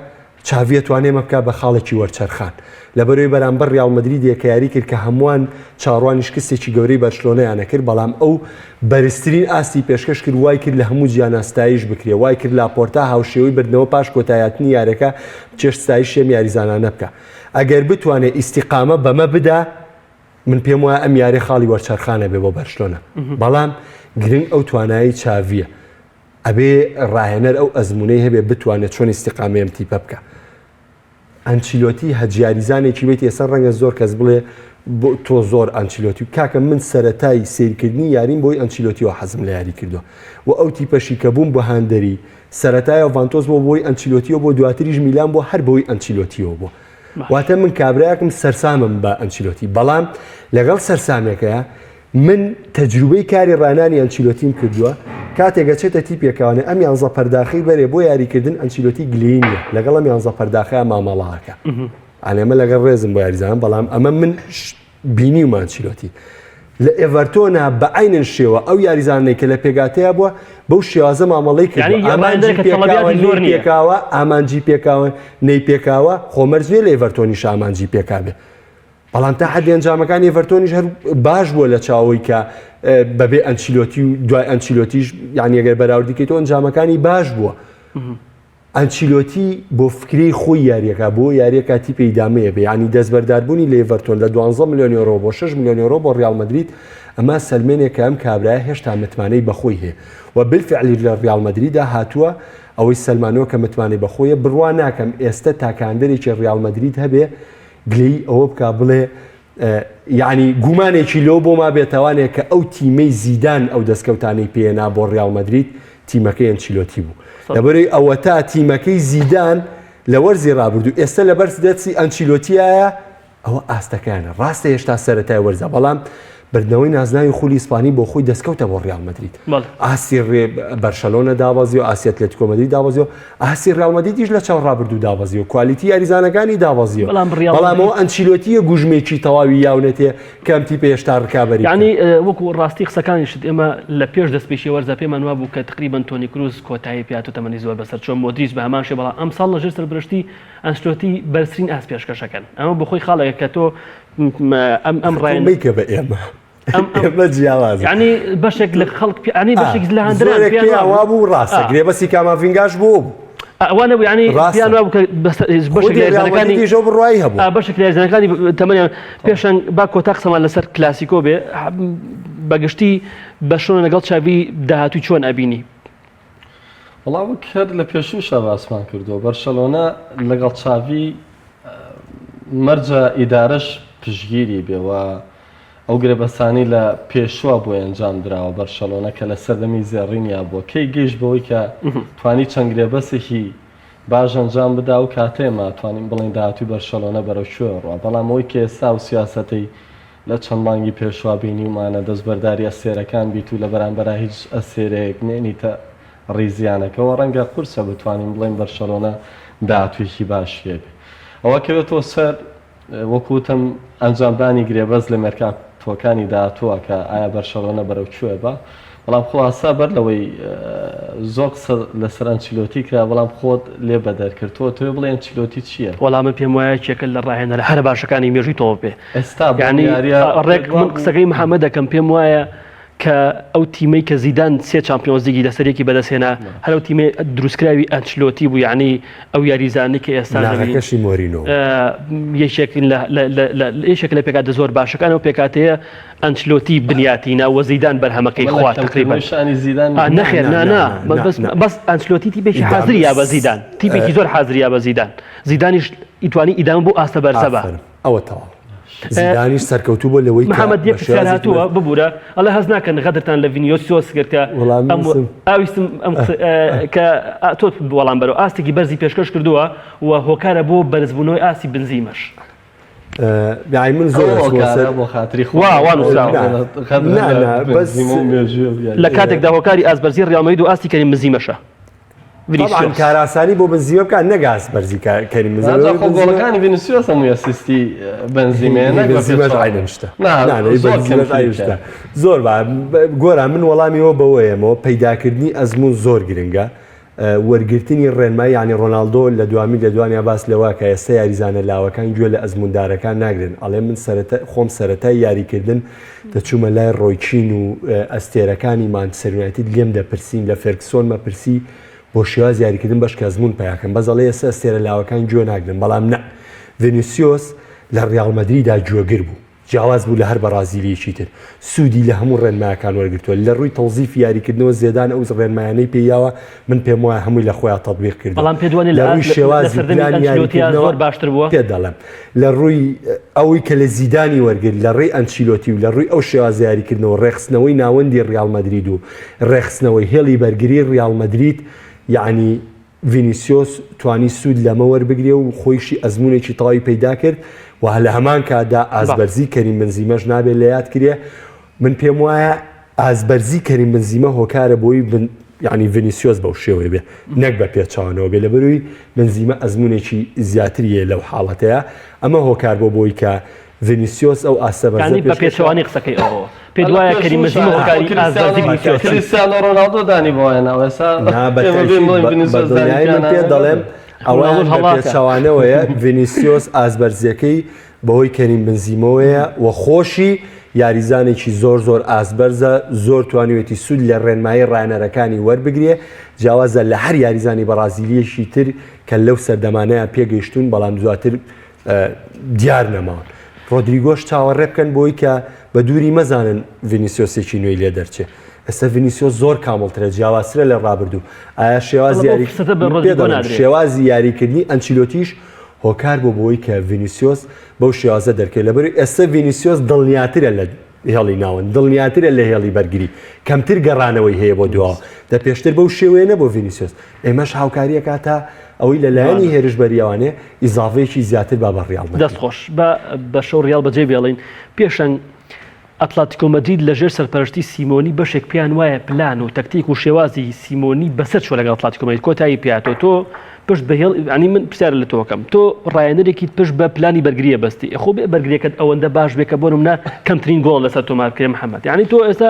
چاویە توانێ مەبکە بە خاڵێکی وەرچەرخان لەبەرەوەی بەرامبەر ریال مەدرید یاری کرد کە هەمووان چاڕوانی شکستێکی گەورەی بەرشلۆنەیانە کرد بەڵام ئەو بەرزترین ئاستی پێشکەش کرد وای کرد لە هەموو جیاناستایش بکرێ وای کرد لاپۆرتا هاوشێوەی بردنەوە پاش کۆتایاتنی یارەکە چێشتایی شێم یاریزانانە بکە ئەگەر بتوانێت ئیستیقامە بەمە بدا من پێم وایە ئەم یاری خاڵی وەرچەرخانە بێ بۆ بەرشلۆنە بەڵام گرنگ ئەو توانایی چاویە ئەبێ ڕاهێنەر ئەو ئەزمونەی هەبێ بتوانێت چۆن ئیستیقامەیەم تیپە بکە ئەنچیلۆتی هەجیاریزانێکی بێت ێستا ڕەنگە زۆر کەس بڵێ بۆ تۆ زۆر ئەنچیلۆتی و کاکە من سەرەتای سیرکردنی یاریم بۆی ئەنچیلۆتیەوە حەزم لە یاری کردووە و ئەو تیپەشی کە بووم بۆ هاندەری سەرەتایە ڤانتۆز بۆ بۆی ئەنچیلۆتیەوە بۆ دواتریش میلان بۆ هەر بۆی ئەنچیلۆتیەوە بوو واتە من کابراایەکم سەرسامم بە ئەنچیلۆتی بەڵام لەگەڵ سەرسامێکەیە من تەجروبەی کاری ڕانانی ئەنچیلۆتیم کردووە کاتێکگە چێتە تیپێکەوانێ ئەم یانزە پەرداخی بەرێ بۆ یاریکردن ئەنچیلۆتی گلینە لەگەڵ ئەم یانزە پەرداخەیە مامەڵاکە ئەمە لەگەڵ ڕێزم بۆ یاریزان بەڵام ئەمە من بینی و ئەنچیلۆتی لە ئێڤەرتۆنا بە عینن شێوە ئەو یاریزانەی کە لە پێگاتەیە بووە بەو شێوازە مامەڵەی کردەوە ئامانجی پێکاوە نەی پێکاوە خۆمەرجێ لە ئێڤەرتۆنیش ئامانجی پێکابێ بەڵام تا حدی ئەنجامەکانی ئێڤەرتۆنیش هەر باش بووە لە چاوەی کە بەبێ ئەنچیلۆتی و دوای ئەنچیلۆتیش یعنی ئەگەر بەراوردیکەیتەوە ئەنجامەکانی باش بووە ئەنچیلۆتی بۆ فکری خۆی یاریەکە بۆ یاریەکە تیپی ئیدامەیە بێ ینی دەستبەرداربوونی لە ئێڤەرتۆن لە 12 میلیۆن یۆرۆ بۆ 6 میلیۆن یۆرۆ بۆ ریال مەدرید ئەمە سەلمێنێک کە ئەم کابرایە هێشتا متمانەی بەخۆی هەیە و بالفعلی لە ریال مەدریددا هاتووە ئەوەی سەلمانەوە کە متمانەی بەخۆیە بڕوا ناکەم ئێستا تاکاندەرێکی ریال مەدرید هەبێ گلەی ئەوە بکە بڵێ یعنی گومانێکی لەو بۆ ما بێتەوانێت کە ئەو تیمەی زیدان ئەو دەستکەوتانەی پێنا بۆ ریال مەدرید تیمەکەی ئەنچیلۆتی بوو لەبەرەوەی ئەوە تا تیمەکەی زیدان لە وەرزی ڕابردوو ئێستا لە بەرز دەچی ئەنچیلۆتیایە ئەوە ئاستەکانە ڕاستە هێشتا سەرەتای وەرزە بەڵام بردنەوەی نازناوی خولی ئیسپانی بۆ خۆی دەستکەوتە بۆ ریال مەدرید ئاسی بەرشەلۆنە دابەزی و ئاسی ئەتلێتیکۆ مەدرید دابەزی و ئاسی ریال مەدریدیش لە چاو ڕابردوو دابەزی و کوالیتی یاریزانەکانی دابەزی بەڵام ئەوە ئەنچیلۆتیە گوژمێکی تەواوی یاونێتێ کەم تیپە هێشتا ڕکابەری یعنی وەکو ڕاستی قسەکانیشت ئێمە لە پێش دەستپێشی وەرزە پێمان وا بوو کە تقریبان تۆنی کروز کۆتایی پیات و تەمەنی زۆر بەسەر چۆن مۆدریچ بە هەمان شێوە بەڵام ئەم ساڵ لەژێر سەربرشتی ئەنچیلۆتی بەرزترین ئاس پێشکەشەکەن ئەمە بەخۆی خاڵێکە کە تۆ ئەم ڕایەن میکە بە ئێمە جیاواز یعنی بەشێک لە خەڵک ینی بەشێک لە هەندراوا بوو ڕاستە گرێبەسی کامافینگاش بوو ئەوانە ینی پیان وابوو کە بەشێک لە یاریزانەکانی ژۆ بڕایی هەبوو بەشێک لە یاریزانەکانی تەمەنیان پێشەن با کۆتا قسەمان لەسەر کلاسیکۆ بێ بەگشتی بە شۆنە لەگەڵ چاوی داهاتووی چۆن ئەبینی وڵام کرد لە پێشوشە باسمان کردو بەرشەلۆنە لەگەڵ چاوی مەرجە ئیدارەش پشگیری بێەوە ئەو گرێبەسانی لە پێشوە بۆ ئەنجام درراوە بەرشەلۆنە کە لە سەردەمی زێڕینیا بۆ کەی گەیشت بەوەی کە توانی چەند گرێبەسێکی باش ئەنجام بدا و کاتێمە توانین بڵین داهاتوی بەرشەلۆنە بەرەو شوێڕوە بەڵام ئەوەی کە ئێستا و سیاسەتەی لە چەند مانگی پێشوا بینیمانە دەستبەرداری ئەسێرەکان بیت و لە بەرامبەرا هیچ ئەسێرەیەک نێنیتە ڕیزیانەکەەوە ڕەنگە قورسە بتوانین بڵین بەرشەلۆنە داهاتوویەکی باشیە بێ ئەوە کەوێتەوە سەر وەکوتم ئەنجامدانی گرێبەز لە مێرکاتۆکانی داهاتووە کە ئایا بەرشەلۆنە بەرەو کوێ بە بەڵام خڵاسا بەر لەوەی زۆر قسە لەسەر ئەنچیلۆتی کرا بەڵام خۆت لێ بەدەرکردەوە تۆ بڵێ ئەنچیلۆتی چییە؟ وەڵامە پێم وایە چێکە لە ڕاهێنە لە هەر باشەکانی مێژووی تۆ بێ ئێستا ڕێک من قسەکەی محەممەد دەکەم پێم وایە کە ئەو تیمەی کە زیدان سێ چامپیۆنزیگی لەسەرێکی بەدەسێنا هەرو تیمێ دروستکراوی ئەنچلۆتی بوو یعنی ئەو یاریزانانی کە ئێستا ناغەکەشی مۆرینۆ یەکێک لە پێکاتە زۆر باشەکان و پێکاتەیە ئەنچلۆتی بنیاتینە وە زیدان بەرهەمەکەی خوات تقریبانی زیدان نەخێر بەس ئەنچلۆتی تیپێکی حازری یا بە زیدان تیپێکی زۆر حازری یا بە زیدان زیدانیش ئیتوانی ئیدام بۆ ئاستە بەرزەبە ئەوە تەواو زیدانیش سەرکەوتوو بۆ لەوەی محەممەد یەک پرسیار هاتووە ببوورە ئەڵە هەز ناکەن غەدرتان لە ڤینیۆسیۆس کردکە ئاویستم کە تۆ وەڵام بەرەوە ئاستێکی بەرزی پێشکەش کردووە و هۆکارە بۆ بەرزبوونەوەی ئاسی بنزیمەش من زۆر بۆ خاتری لە کاتێکدا هۆکاری ئاسبەرزی ڕیالمەدید و ئاستی کەریم بنزیمەشە کاراسانی بۆ بنزیمە بکات نەگاز بەرزی کەریم گۆڵەکانی ڤینیسیۆس هەمووی ئەسیستی بنزیمەشتە زۆر گۆرا من وەڵامیەوە بەوەیەمەوە پەیداکردنی ئەزمون زۆر گرنگە وەرگرتنی ڕێنمایی ینی ڕۆناڵدۆ لە دوامی لە دوانیا باس لەوە کە ئێستا یاریزانە لاوەکان گوێ لە ئەزموندارەکان ناگرن ئەڵێ من خۆم سەرەتای یاریکردن دەچوومە لای ڕۆیچین و ئەستێرەکانی مانچستەر لێم دەپرسین لە فێرگسۆن مەپرسی بۆ شێواز یاریکردن بەش کە ئەزمون پیاکەن بەزەڵێ ئێستا ئەستێرە لاوەکان گوێ ناگرن بەڵام نە ڤینیسیۆس لە ڕیاڵ مەدریددا گوێگر بوو جیاواز بوو لە هەر بەرازیلیەکی تر سوودی لە هەموو ڕێنمایەکان وەرگرتووە لە ڕووی تەوزیف یاریکردنەوە زێدان ئەو ڕێنمایانەی پێیاوە من پێم وایە هەمووی لە خۆیان تەطبیق کرد بەڵام پێ دوانی لە ڕووی شێوازی زۆر باشتر بووە پێ دەڵێم لە ڕووی ئەوەی کە لە زیدانی وەرگرت لە ڕێی ئەنچیلۆتی و لە ڕووی ئەو شێواز یاریکردنەوە ڕێخستنەوەی ناوەندی ڕیاڵ مەدرید و ڕێخستنەوەی هێڵی بەرگری ڕیاڵ مەدرید یعنی ڤینیسیۆس توانی سوود لەمە وەربگرێ و خۆیشی ئەزمونێکی تەواوی پەیدا کرد و لە هەمان کاتدا ئازبەرزی کەریم بنزیمەش نابێت لە یاد کرێ من پێم وایە ئازبەرزی کەریم بنزیمە هۆکارە بۆی یعنی ڤینیسیۆس بەو شێوەیە بێ نەک بە پێچاوانەوە بێ لەبەروی بنزیمە ئەزمونێکی زیاتریە لەو حاڵەتەیە ئەمە هۆکار بۆی کە ڤینیسیۆس ئەو ئاسەبەرزی بە پێچەوانی قسەکەی ئەوە پێ دوایە کەریم بنزیمە هۆکاری ئازبەرزی کریستیانۆ ڕۆناڵدۆ دانی بۆیانەوە پێ دەڵێم ئەوە پێچوانەوەیە ڤینیسیۆس ئازبەرزیەکەی بەهۆی کەریم بنزیمەوەیە و خۆشی یاریزانێکی زۆر ئاسبەرزە زۆر توانیوێتی سوود لە ڕێنمایی ڕایەنەرەکانی وەربگرێ جیاوازە لە هەر یاریزانی بەرازیلیەشی تر کە لەو سەردەمانەیە پێگەیشتون بەڵام دواتر دیار نەماون ڕۆدریگۆش چاوەڕێ بکەن بۆی کە بە دووری مەزانن ڤینیسیۆسێکی نوێی لێ دەرچێت ئێستا ڤینیسیۆس زۆر کامڵترە جیاوازترە لە ڕابردوو ئایا شێوازی یاریکردنی ئەنچیلۆتیش هۆکار بۆ بۆی کە ڤینیسیۆس بەو شێوازە دەرکێت لەبەروی ئێستا ڤینیسیۆس دڵنیاترە لە هێڵی ناون دڵنیاترە لە هێڵی بەرگری کەمتر گەڕانەوەی هەیە بۆ دووە دە پێشتر بەو شێوەیە بۆ ڤینیسیۆس ئێمەش هاوکاریە کاتە ئەوەی لەلایەنی هێرش بەریاوانێ ئیزافەیەکی زیاتر با بە ڕیاڵ دەستخۆش بە شەو ڕیاڵ بەجێ بێڵین پێشەنگ ئەتلتیکۆ مەدرید لەژێر سەرپەرشتی سیمۆنی بەشێک پیان وایە پلان و تەکتیک و شێوازی سیمۆنی بەسەر چۆ لەگەڵ ئەتلتیکۆ مەدرید کۆتایی پیاتۆ تۆ پشت بە هێڵ ینی من پرسیارە لە تۆکەم تۆ ڕایەنەرێکی پشت بە پلانی بەرگریە بەستی خۆ بێ بەرگریەکەت ئەوەندە باش بێ کە بۆ منە کەمترین گۆڵ لەسەر تۆ مارکرێ محەممەد یعنی تۆ ئێستا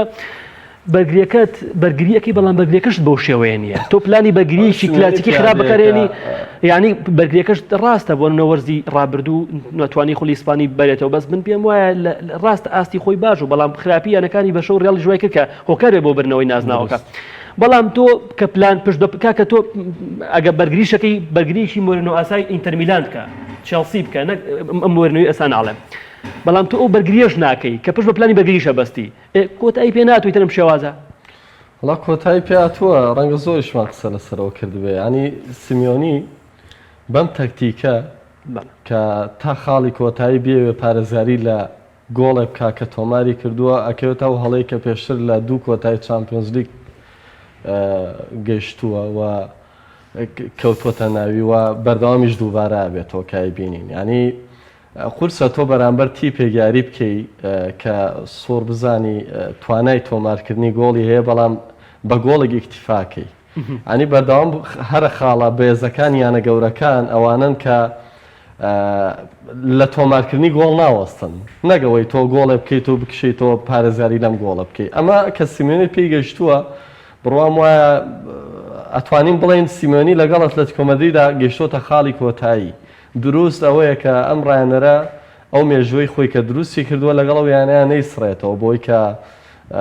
بەرگریەکەی بەڵام بەرگریەکەشت بەو شێوەیە نییە تۆ پلانی بەرگریشی کلاسیکی خراپ بەکارێنی یعنی بەرگریەکەش ڕاستە بۆ نەوەرزی ڕابردوو ناتوانانی خولی ئیسپانی بەرێتەوە بەس من پێم وایە ڕاست ئاستی خۆی باش و بەڵام خراپی یانەکانی بەشە و ڕێڵی ژوای کردکە هۆکارێ بۆ برنەوەی نازناوەکە بەڵام تۆ کە پلان پشت کاکە تۆ ئەگە بەرگریشەکەی بەرگریشی مۆرنۆ ئاسای ئینتەرمیلان بکە چێلسی بکە ئەم مۆرنەوەی ئەسان ئاڵێم بەڵام تۆ ئەو بەرگریەش ناکەی کە پشت بە پلانی بەرگریشە بەستی کۆتایی پێ ناتووی تەنم شێوازە وڵا کۆتایی پێهاتووە ڕەنگە زۆریشمان قسە لەسەرەوە کردوێ ینی سیمیۆنی بەم تەکتیکە کە تا خاڵی کۆتایی بێوێ پارێزگاری لە گۆڵێ بکا کە تۆماری کردووە ئەکەوێتە ئەو هەڵەی کە پێشتر لە دوو کۆتایی چامپیۆنز لیگ گەیشتووە و کەوتۆتە ناوی و بەردەوامیش دووبارە بێتەوە کای بینین ینی قورسە تۆ بەرامبەر تی پێگیاری بکەی کە سۆر بزانی توانای تۆمارکردنی گۆڵی هەیە بەڵام بە گۆڵێک ئیکتیفاکەی ئەنی بەردەوام هەرە خاڵە بێزەکان یانە گەورەکان ئەوانن کە لە تۆمارکردنی گۆڵ ناوەستن نەگەوەی تۆ گۆڵێ بکەیت و بکشیتەوە پارێزاری لەم گۆڵە بکەیت ئەمە کە سیمێنی پێی گەشتووە بڕوام وایە ئەتوانین بڵێن سیمۆنی لەگەڵ ئەتلەتیکۆ مەدریددا گەیشتۆتە خاڵی کۆتایی دروست ئەوەیە کە ئەم ڕایەنەرە ئەو مێژووی خۆی کە دروستی کردووە لەگەڵ ویانیان نەیسڕێتەوە بۆی کە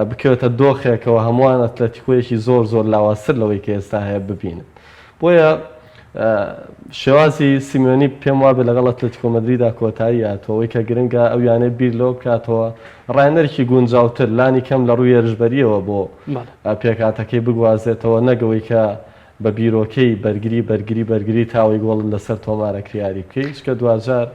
بکەوێتە دۆخێکەوە هەمووان ئەتلەتیکۆیەکی زۆر لاواسر لەوەی کە ئێستا هەیە ببینن بۆیە شێوازی سیمۆنی پێم وابێت لەگەڵ ئەتلەتیکۆ مەدریددا کۆتایی هاتەوەی کە گرنگە ئەو یانەی بیر لەوە بکاتەوە ڕایەنەرێکی گونجاوتر لانی کەم لە ڕووی هێرشبەریەوە بۆ پێکاتەکەی بگوازێتەوە نەگەوەی کە بە بیرۆکەی بەرگری تاوی گۆڵن لەسەر تۆمارە کریاری بکەیت کە دوجار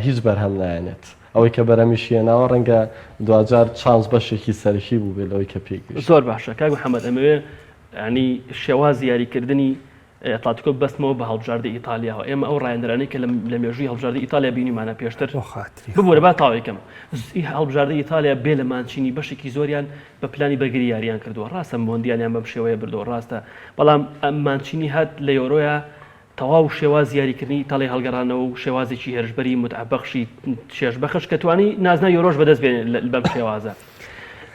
هیچ بەرهەم نایەنێت ئەوەی کە بەرەمیشیێناوە ڕەنگە دوجار چانس بەشێکی سەرکی بوو بێت لەوەی کە پێی زۆر باشە کاک محەممەد ئەمەوێ ینی شێوازی یاریکردنی ئەتلەتیکۆ بەستمەوە بە هەڵبژاردە ئیتالیاەوە ئێمە ئەو ڕایەندەرانەی کە لە مێژووی هەڵبژاردە ئیتالیا بینیمانە پێشتر ببوورە با تاوێکم هەڵبژاردە ئیتالیا بێ لە مانچینی بەشێکی زۆریان بە پلانی بەرگری یاریان کردووە ڕاستە مۆندیالیان بەم شێوەیە بردەوە ڕاستە بەڵام ئەم مانچینی هات لە یۆرۆیە تەواو شێواز یاریکردنی ئیتاڵی هەڵگەڕانەوە و شێوازێکی هێرشبەری متعبەخشی شێژبەخش کە توانی نازنا یۆرۆش بەدەست بێن بەم شێوازە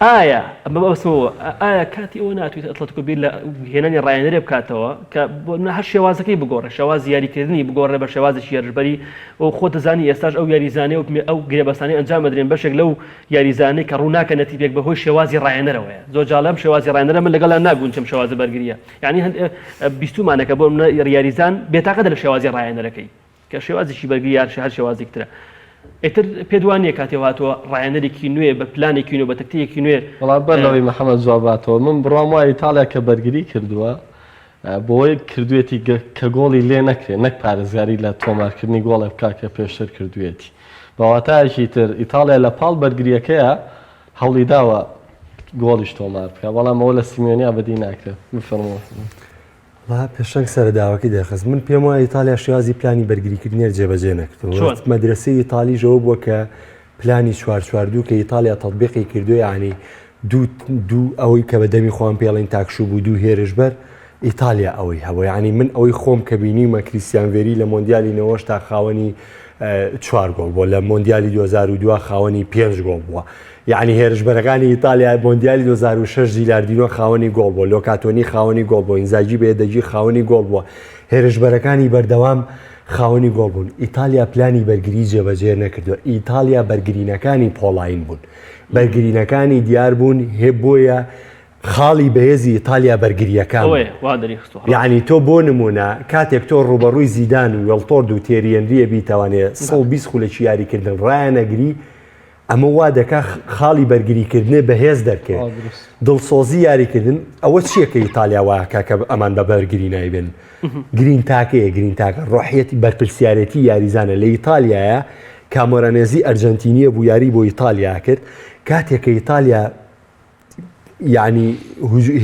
ئایا ئەمە بەسەوە ئایا کاتی ئەوە ناتوێت ئەتلەتیکۆ بیر لە هێنانی ڕایەنەرێ بکاتەوە کە هەر شێوازەکەی بگۆڕێ شێواز یاریکردنی بگۆڕێ بە شێوازێکی هێرشبەری و خۆ دەزانی ئێستاش ئەو یاریزانێ و ئەو گرێبەستانەی ئەنجام بدرێن بەشێک لەو یاریزانەی کە ڕووناکە نەتیجەک بەهۆی شێوازی ڕایەنەرەوەیە زۆر جاڵم شێوازی ڕایەنەرە من لەگەڵ ناگونچم شێوازە بەرگریە یعنی بیستومانەکە بۆ یاریزان بێتاقەتە لە شێوازی ڕایەنەرەکەی کە شێوازێکی بەرگری یار هەر شێوازێکترە ئیتر پێدوانیە کاتێ هاتووە ڕایەنەرێکی نوێ بە پلانێکی نوێ بە تەکتیکێکی نوێ وڵات بەرەوەی محەممەد جواباتەوە من بڕام وایە ئیتالیا کە بەرگری کردووە بۆی کردوێتی کە گۆڵی لێ نەکرێت نەک پارێزگاری لە تۆمارکردنی گۆڵێ بکات کە پێشتر کردوێتی بەواتایەکی تر ئیتالیا لە پاڵ بەرگریەکەیە هەوڵی داوە گۆڵیش تۆمار بکە بەڵام ئەوە لە سیمێنیا بەدی ناکرێت بفەرمەوە پێشنگ سەرداوەکەی دەخست من پێم وایە ئیتالیا شێوازی پلانی بەرگریکردنیێر جێبەجێ نەکردەوە مەدرسەی ئیتالیژەوە بووە کە پلانی چوار-چواردوو کە ئیتالیا تەطبیقی کردووە ینی دوو ئەوەی کە بە دەمی خۆیان پێڵین تاکشوو بوو دوو هێرشبەر ئیتالیا ئەوەی هەبوو ینی من ئەوەی خۆم کە بینیمە کریستیان ڤێری لە مۆندیالی نەوەش تا خاوەنی 4 گۆڵ بووە لە مۆندیالی 2002 خاوەنی 5 گۆڵ بووە یعنی هێرشبەرەکانی ئیتالیا مۆندیالی 2006 جیلاردینۆ خاوەنی گۆڵ بووە لۆکاتۆنی خاوەنی گۆڵ بووە ئینزاگی بێدەجی خاوەنی گۆڵ بووە هێرشبەرەکانی بەردەوام خاوەنی گۆڵ بوون ئیتالیا پلانی بەرگری جێبەجێ نەکردووە ئیتالیا بەرگرینەکانی پۆڵاین بوون بەرگرینەکانی دیار بوون بۆیە خاڵی بەهێزی ئیتالیا بەرگریەکان یعنی تۆ بۆ نمونە کاتێک تۆ ڕوبەڕووی زیدان و وێڵتۆرد و تێریەنریە بیتەوانێت 120 خولەکی یاریکردن ڕایەنەگری ئەمە وا دەکا خاڵی بەرگریکردنێ بەهێز دەرکێت دڵسۆزی یاریکردن ئەوە چییە کە ئیتالیا وایە کە ئەمان بە بەرگری نایبن گرین تاکەیە گرین تاکە ڕۆحیەتی بەرپرسیارەتی یاریزانە لە ئیتالیایە کامۆرانێزی ئەرجەنتینیە بوو یاری بۆ ئیتالیا کرد کاتێک کە ئیتالیا یعنی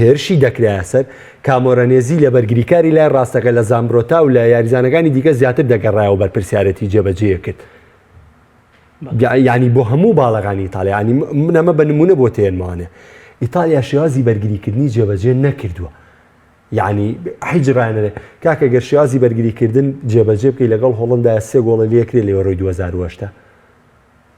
هێرشی دەکرایە سەر کامۆرانێزی لە بەرگریکاری لای ڕاستەکە لە زامبرۆتا و لە یاریزانەکانی دیکە زیاتر دەگەڕایەوە بەرپرسیارەتی جێبەجێ کرد یعنی بۆ هەموو باڵەکانی ئیتالیا ینی من ئەمە بە نمونە بۆ تێنمانێ ئیتالیا شێوازی بەرگریکردنی جێبەجێ نەکردووە یعنی هیچ ڕایەنەرێ کاکە گەر شێوازی بەرگریکردن جێبەجێ بکەی لەگەڵ هۆڵندایە 3 گۆڵە لێکرێ لێوەڕۆی 2008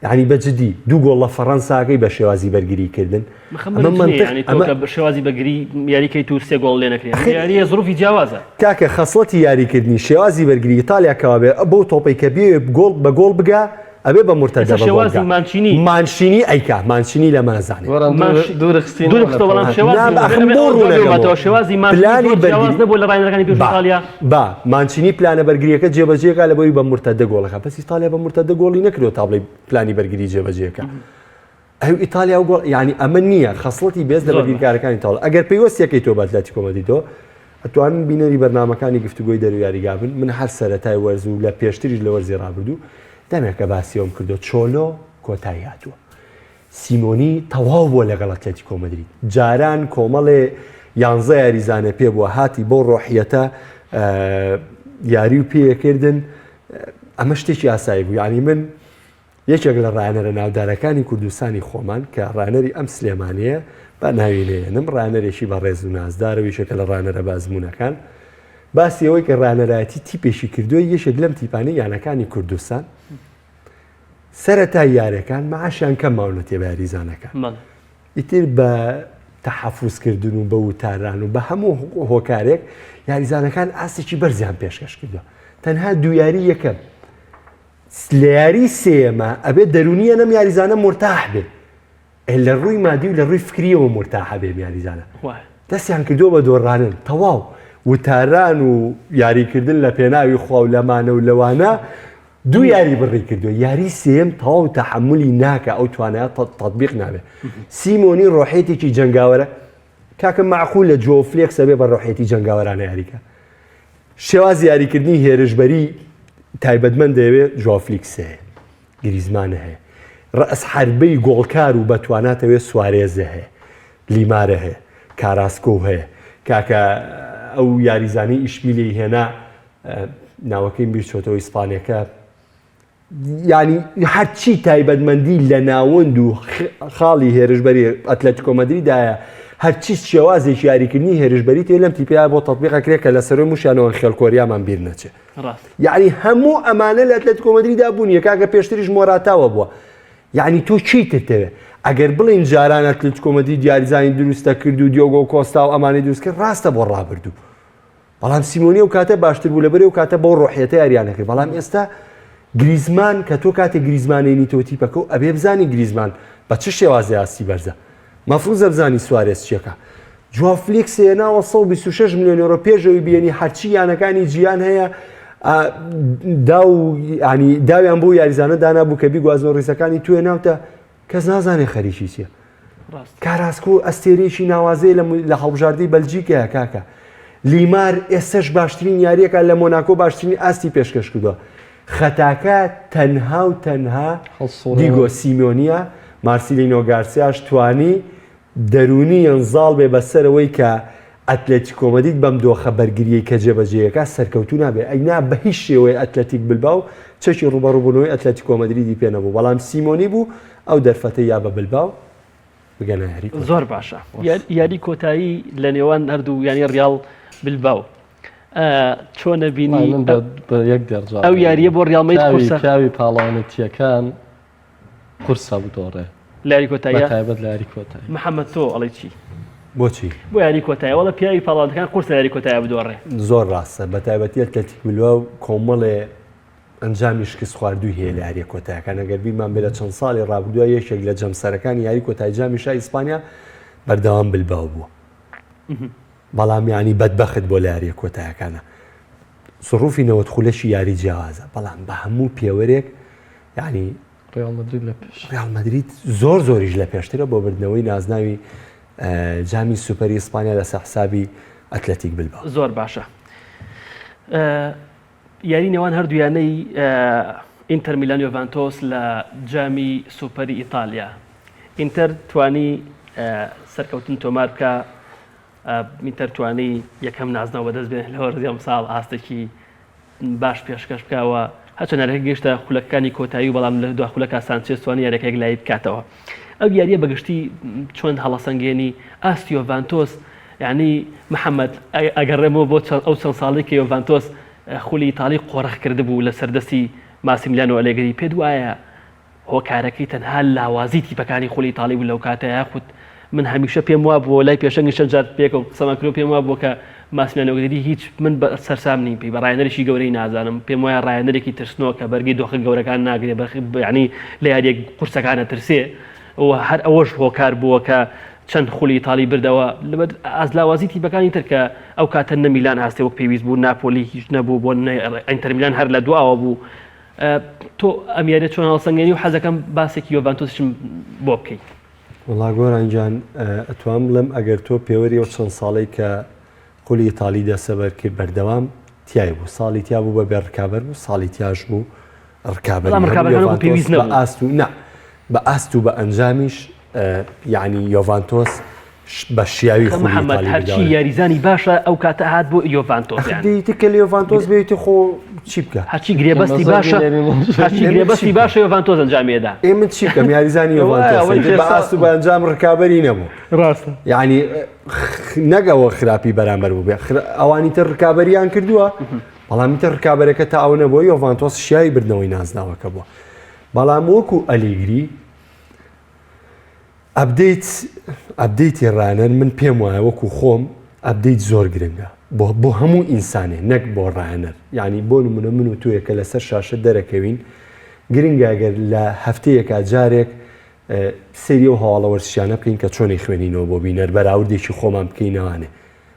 يعني بجدي دو گۆڵ لە فەڕەنساکەی بە شێوازی بەرگریکردن ینی تۆ بە شێوازی بەگری یاریکەی تو سێ گۆڵ لێ نەکرێت یاریە زروفی جیاوازە کاکە خەسڵەتی یاریکردنی شێوازی بەرگری ئیتالیا بێ بەو تۆپەی کە بێ گۆڵ بە گۆڵ بگا ئەبێ بە مرتەدە شێوازی مانچینی ئەیکا مانچینی لە مازانێ با مانچینی پلانە بەرگریەکە جێبەجێکە لە بۆی بە مرتەدە گۆڵەکە بەس ئیتالیا بە مرتەدە گۆڵی نەکرێت تا بڵێ پلانی بەرگری جێبەجێکە ئەو ئیتالیا و گۆڵ ینی ئەمە نییە خەسڵەتی بێز لە بەرگریکارەکانی تاڵ ئەگەر پێیوەستیەکەی تۆ بە ئەتلێتیکۆ مەدریدۆ ئەتوانن بینەری بەرنامەکانی گفتوگۆی دەرویاریگابن من هەر سەرەتای وەرز و لە پێشتریش لە وەرزی ڕابردوو دەمێکە باسیەوەم کردو چۆلۆ کۆتایی هاتووە سیمۆنی تەواو بووە لەگەڵ ئەتلێتیکۆ مەدرید جاران کۆمەڵێ 11 یاریزانە پێ بووە هاتی بۆ ڕۆحیەتە یاری و پێکردن ئەمە شتێکی ئاسایی بوو یعنی من یەکێک لە ڕانەرە ناودارەکانی کوردستانی خۆمان کە ڕانەری ئەم سلێمانەیە بە ناوینێنم ڕانەرێکی بە ڕێز و نازدارەوە یەکێکە لە ڕانەرە بازمونونەکان باسی ئەوەی کە ڕانەرایەتی تیپێکی کردووە یەشێک لەم تیپانەی یانەکانی کوردستان سەرەتای یاریەکان مەعاشیان کەم ماونەتێ بە یاریزانەکان ئیتر بە تەحەفوزکردن و بە وتاران و بە هەموو هۆکارێک یاریزانەکان ئاستێکی بەرزیان پێشکەش کردووە تەنها دوو یاری یەکەم لە یاری سێمە ئەبێ دەرونیە نەم یاریزانە مرتاح بێ لە ڕووی مادی و لە ڕووی فکریەوە مرتاح بێ یاریزانە دەستیان کردووە بە دۆڕانن تەواو وتاران و یاریکردن لە پێناوی خوا و لەمانە و لەوانە دوو یاری بڕی کردووە یاری سێم تەواو تەحملی ناکە ئەو توانایە تەطبیق نابێ سیمۆنی ڕۆحێتێکی جەنگاوەرە کاکە معقول لە جۆفلێکس ئەبێ بە ڕۆحێتی جەنگاوەرانە یاریکە شێوازی یاریکردنی هێرشبەری تایبەتمەند دەیەوێت جۆفلیکس هەیە گریزمانە هەیە ڕەس حربەی گۆڵکار و بەتواناتەوێت سوارێزە هەیە لیمارە هەیە کاراسکۆ هەیە کاکە ئەو یاریزانی ئیشبیلی هێنا ناوەکەی بیرچۆتەوە ئیسپانیەکە ینی هەرچی تایبەتمەندی لە ناوەند و خاڵی هێرشبەری ئەتلێتیکۆ مەدریدایە هەرچی شێوازێکی یاریکردنی هێرشبەری تێ لەم تیپیا بۆ تەطبیقەکرێت کە لەسەرۆی موشانەوە خێڵکۆریامان بیر نەچێت یعنی هەموو ئەمانە لە ئەتلێتیکۆ مەدریدا بوون یەکاکە پێشتریش مۆراتاوە بووە یعنی تۆ چیتر دەوێت ئەگەر بڵین جاران ئەتلێتیکۆ مەدرید یاریزانی دروستە کرد و دیۆگۆ کۆستا و ئەمانی دروست کرد ڕاستە بۆ ڕابردوو بەڵام سیمۆنی و کاتە باشتر بوو لەبەرێ و کاتە بۆ ڕۆحیەتە یاریانە کرد بەڵام ئێستا گریزمان کە تۆ کاتێک گریزمانێنی تۆ تیپەکە و ئەبێ بزانی گریزمان بە چ شێوازی ئاستی بەرزە مەفروزە بزانی سوارێز چیەکە جوافلیکس هێناوە 126 میلیۆن یۆرۆ پێشەوەی بێنی هەرچی یانەکانی جیان هەیە داویان بۆ یاریزانە دانابوو کە بیگوازنەوە ڕیزەکانی توێ ناوتە کەس نازانێ خەریکی چیە کاراسکۆ ئەستێرێکی ناوازەیە لە هەڵبژاردەی بەلجیکەیە کاکە لیمار ئێستش باشترین یاریەکە لە مۆناکۆ باشترین ئاستی پێشکەش کردووە خەتاکە تەنها و تەنها دیگۆ سیمۆنیە مارسیلینۆ گارسیاش توانی دەرونی ئەنزاڵ بێ بەسەرەوەی کە ئەتلێتیکۆ مەدرید بەم دۆخە بەرگریەی کە جێبەجێیەکە سەرکەوتو نابێ ئەینا بە هیچ شێوەیە ئەتلێتیک بلباو چەکی ڕوبەڕووبوونەوەی ئەتلێتیکۆ مەدریدی پێ نەبوو بەڵام سیمۆنی بوو ئەو دەرفەتەی یا بە بلباو بگەنە یاری زۆر باشە یاری کۆتایی لە نێوان هەردوو ینی ڕیاڵ بلباو چۆن نەبینی یەک دەرجا ئەو یاریە بۆ ڕیاڵمەید قورسە پیاوی پاڵاوانەتیەکان قورسە بودۆڕێ لاری کۆتایی تایبەت لە یاری کۆتایی محەممەد تۆ ئەڵی چی بۆچی بۆ یاری کۆتایی وڵە پیاوی پاڵاوانەکان قورسە یاری کۆتایی بدۆڕێ زۆر ڕاستە بە تایبەتی ئەتلێتیک ملوە و کۆمەڵێ ئەنجامی شکست خواردووی هەیە لە یاریە کۆتاییەکان ئەگەر بیرمان بێ لە چەند ساڵی ڕابردووە یەکێک لە جەمسەرەکانی یاری کۆتایی جامیشای ئیسپانیا بەردەوام بلباو بووە بەڵام ینی بەدبەخت بۆ لە یاریە کۆتاییەکانە سڕوفی نەوەت خولەشی یاری جیاوازە بەڵام بە هەموو پێوەرێک ینی ڕیاڵ مەدرید زۆر زۆریش لە پێشترە بۆ بردنەوەی نازناوی جامی سوپەری ئیسپانیا لەسەر حسابی ئەتلێتیک بلباو زۆر باشە یاری نێوان هەردوویانەی ئینتەر میلان یۆڤانتۆس لە جامی سوپەری ئیتالیا ئینتەر توانی سەرکەوتن تۆمار بکە ئینتەر توانی یەکەم نازنەوە بەدەست بێن لە وەرزی ساڵ ئاستێکی باش پێشکەش بکەوە هەچە نەرەکە گەشتە خولەکانی کۆتایی و بەڵام لە دو خولەکە سانچێز توانی یاریەکەیەک لای بکاتەوە ئەو یاریە بەگشتی چۆن هەڵەسەنگێنی ئاستی یۆڤانتۆس یعنی محەممەد ئەگەڕێمەوە بۆ ئەو چەند ساڵی کە یۆڤانتۆس خولی ئیتالی قۆڕەخ کرده بوو لە سەردەستی ماسیمیلیانۆ ئەلێگری پێ وایە هۆکارەکەی تەنها لاوازی تیپەکانی خولی ئیتاڵی بوو لەو کاتە یاخود من هەمیشە پێم وا بووە لای پێشەنگی شەجار پێکەوە قسەمەکرۆ پێم وا بووە کە ماسمیانەوەگەری هیچ من بە سەرسام نیم پێی بە ڕایەنەرێکی گەورەی نازانم پێم وایە ڕایەنەرێکی ترسنەوە کە بەرگی دۆخە گەورەکان ناگرێت ینی لە یاریەک قورسەکانە ترسێ هەر ئەوەش هۆکار بووە کە چەند خولی ئیتاڵی بردەوە لەبەر ئازلاوازی تیپەکانی تر کە ئەو کاتە نە میلان هەستێ وەک پێویست بوو ناپۆلی هیچ نەبوو بۆ ئینتەر میلان هەر لە دواوە بوو تۆ ئەمیارێت چۆن هەڵسەنگێنی و حەزەکەم باسێکی یۆڤانتۆسشم بۆ بکەیت. وڵا گۆرانجان ئەتوام بڵم ئەگەر تۆ پێوەری ئەو چەند ساڵی کە خولی ئیتاڵی دەسەبەر کرد بەردەوام تیای بوو ساڵی تیا بوو بە بێ ڕکابەر بوو ساڵی تیاش بوو ڕکابەر پێویست نەبوو بە ئاست و نا بە ئاست و بە ئەنجامیش یعنی یۆڤانتۆس بە شیاوی خولی محەممەد هەرچی یاریزانی باشە ئەو کاتە هات بۆ یۆڤانتۆس دیتە کە یۆڤانتۆس بێتی خۆ چی بکە هەرچی گرێبەستی باشە هەرچی گرێبەستی باشە یۆڤانتۆس ئەنجامێدا ئێمە چی بکەم یاریزانی یۆڤانتۆس بە ئاست و بە ئەنجام ڕکابەری نەبوو ڕاستە یعنی نەگەوە خراپی بەرامبەر بوو بێ ئەوانی تر ڕکابەریان کردووە بەڵامی تر ڕکابەرەکە تا ئەو نەبووە یۆڤانتۆس شیاوی بردنەوەی نازناوەکە بووە بەڵام وەکو ئەلیگری ئەبدەیتی ڕانەر من پێم وایە وەکو خۆم ئەبدەیت زۆر گرنگە بۆ هەموو ئینسانێ نەک بۆ ڕانەر یعنی بۆ نمونە من و تویەکە لەسەر شاشە دەرەکەوین گرنگاگەر لە هەفتەیەکە جارێک سەری و هەواڵەوەرزشیانە بکەین کە چۆنی خوێنینەوە بۆ بینەر بەراوردێکی خۆمان بکەینەوانێ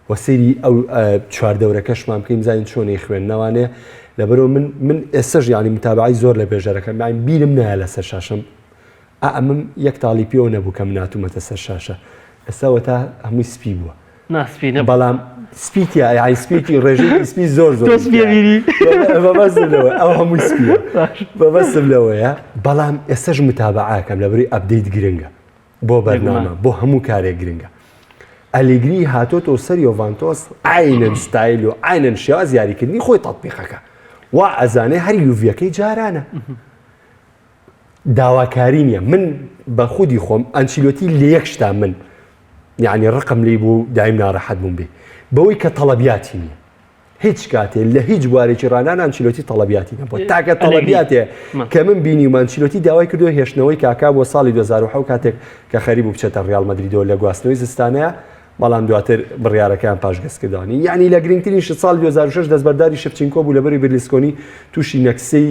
و سەری ئەو چواردەورەکەشمان بکەین زانین چۆنی خوێندنەوانێ لەبەرەوە من ئێستاش ینی متابعی زۆر لە بێژەرەکەم بیرم نایە لەسەر شاشەم ئەمەم یەک تاڵی پێوە نەبوو کە مناتومەتە سەر شاشە ئێستاوە تا هەمووی سپی بووە ناسپینە بەڵام سپیتی سپیتی ڕێژەی سپی زۆر ئەو هەمووی سپیە بەبەستم لەوەیە بەڵام ئێستاش متابعاکەم لەبەری ئەبدەیت گرنگە بۆ بەرنامە بۆ هەموو کارێک گرنگە ئەلیگری هاتۆتەوە سەر یۆڤانتۆس ئاینەن ستایل و ئاینەن شێواز یاریکردنی خۆی تەطبیقەکە وا ئەزانێ هەر یوڤیەکەی جارانە داواکاری نییە من بە خودی خۆم ئەنچیلۆتی لە یەک شتا من یعنی ڕقم لی بوو دایم ناڕەحەت بووم بێ بەوەی کە تەڵەبیاتی نییە هیچ کاتێ لە هیچ بوارێکی ڕانان ئەنچیلۆتی تەڵەبیاتی نەبووە تاکە تەڵەبیاتێ کە من بینی و ئەنچیلۆتی داوای کردو هێشتنەوەی کاکا بۆ ساڵی 2010 کاتێک کە خەریب بوو بچێتە ڕیال مەدریدەوە لە گواستنەوەی زستانەیە بەڵام دواتر بڕیارەکان پاشگەزکردانی یعنی لە گرنگترین ساڵ 2006 دەستبەرداری شفچینکۆ بوو لەبەری برلسکۆنی تووشی نەکسەی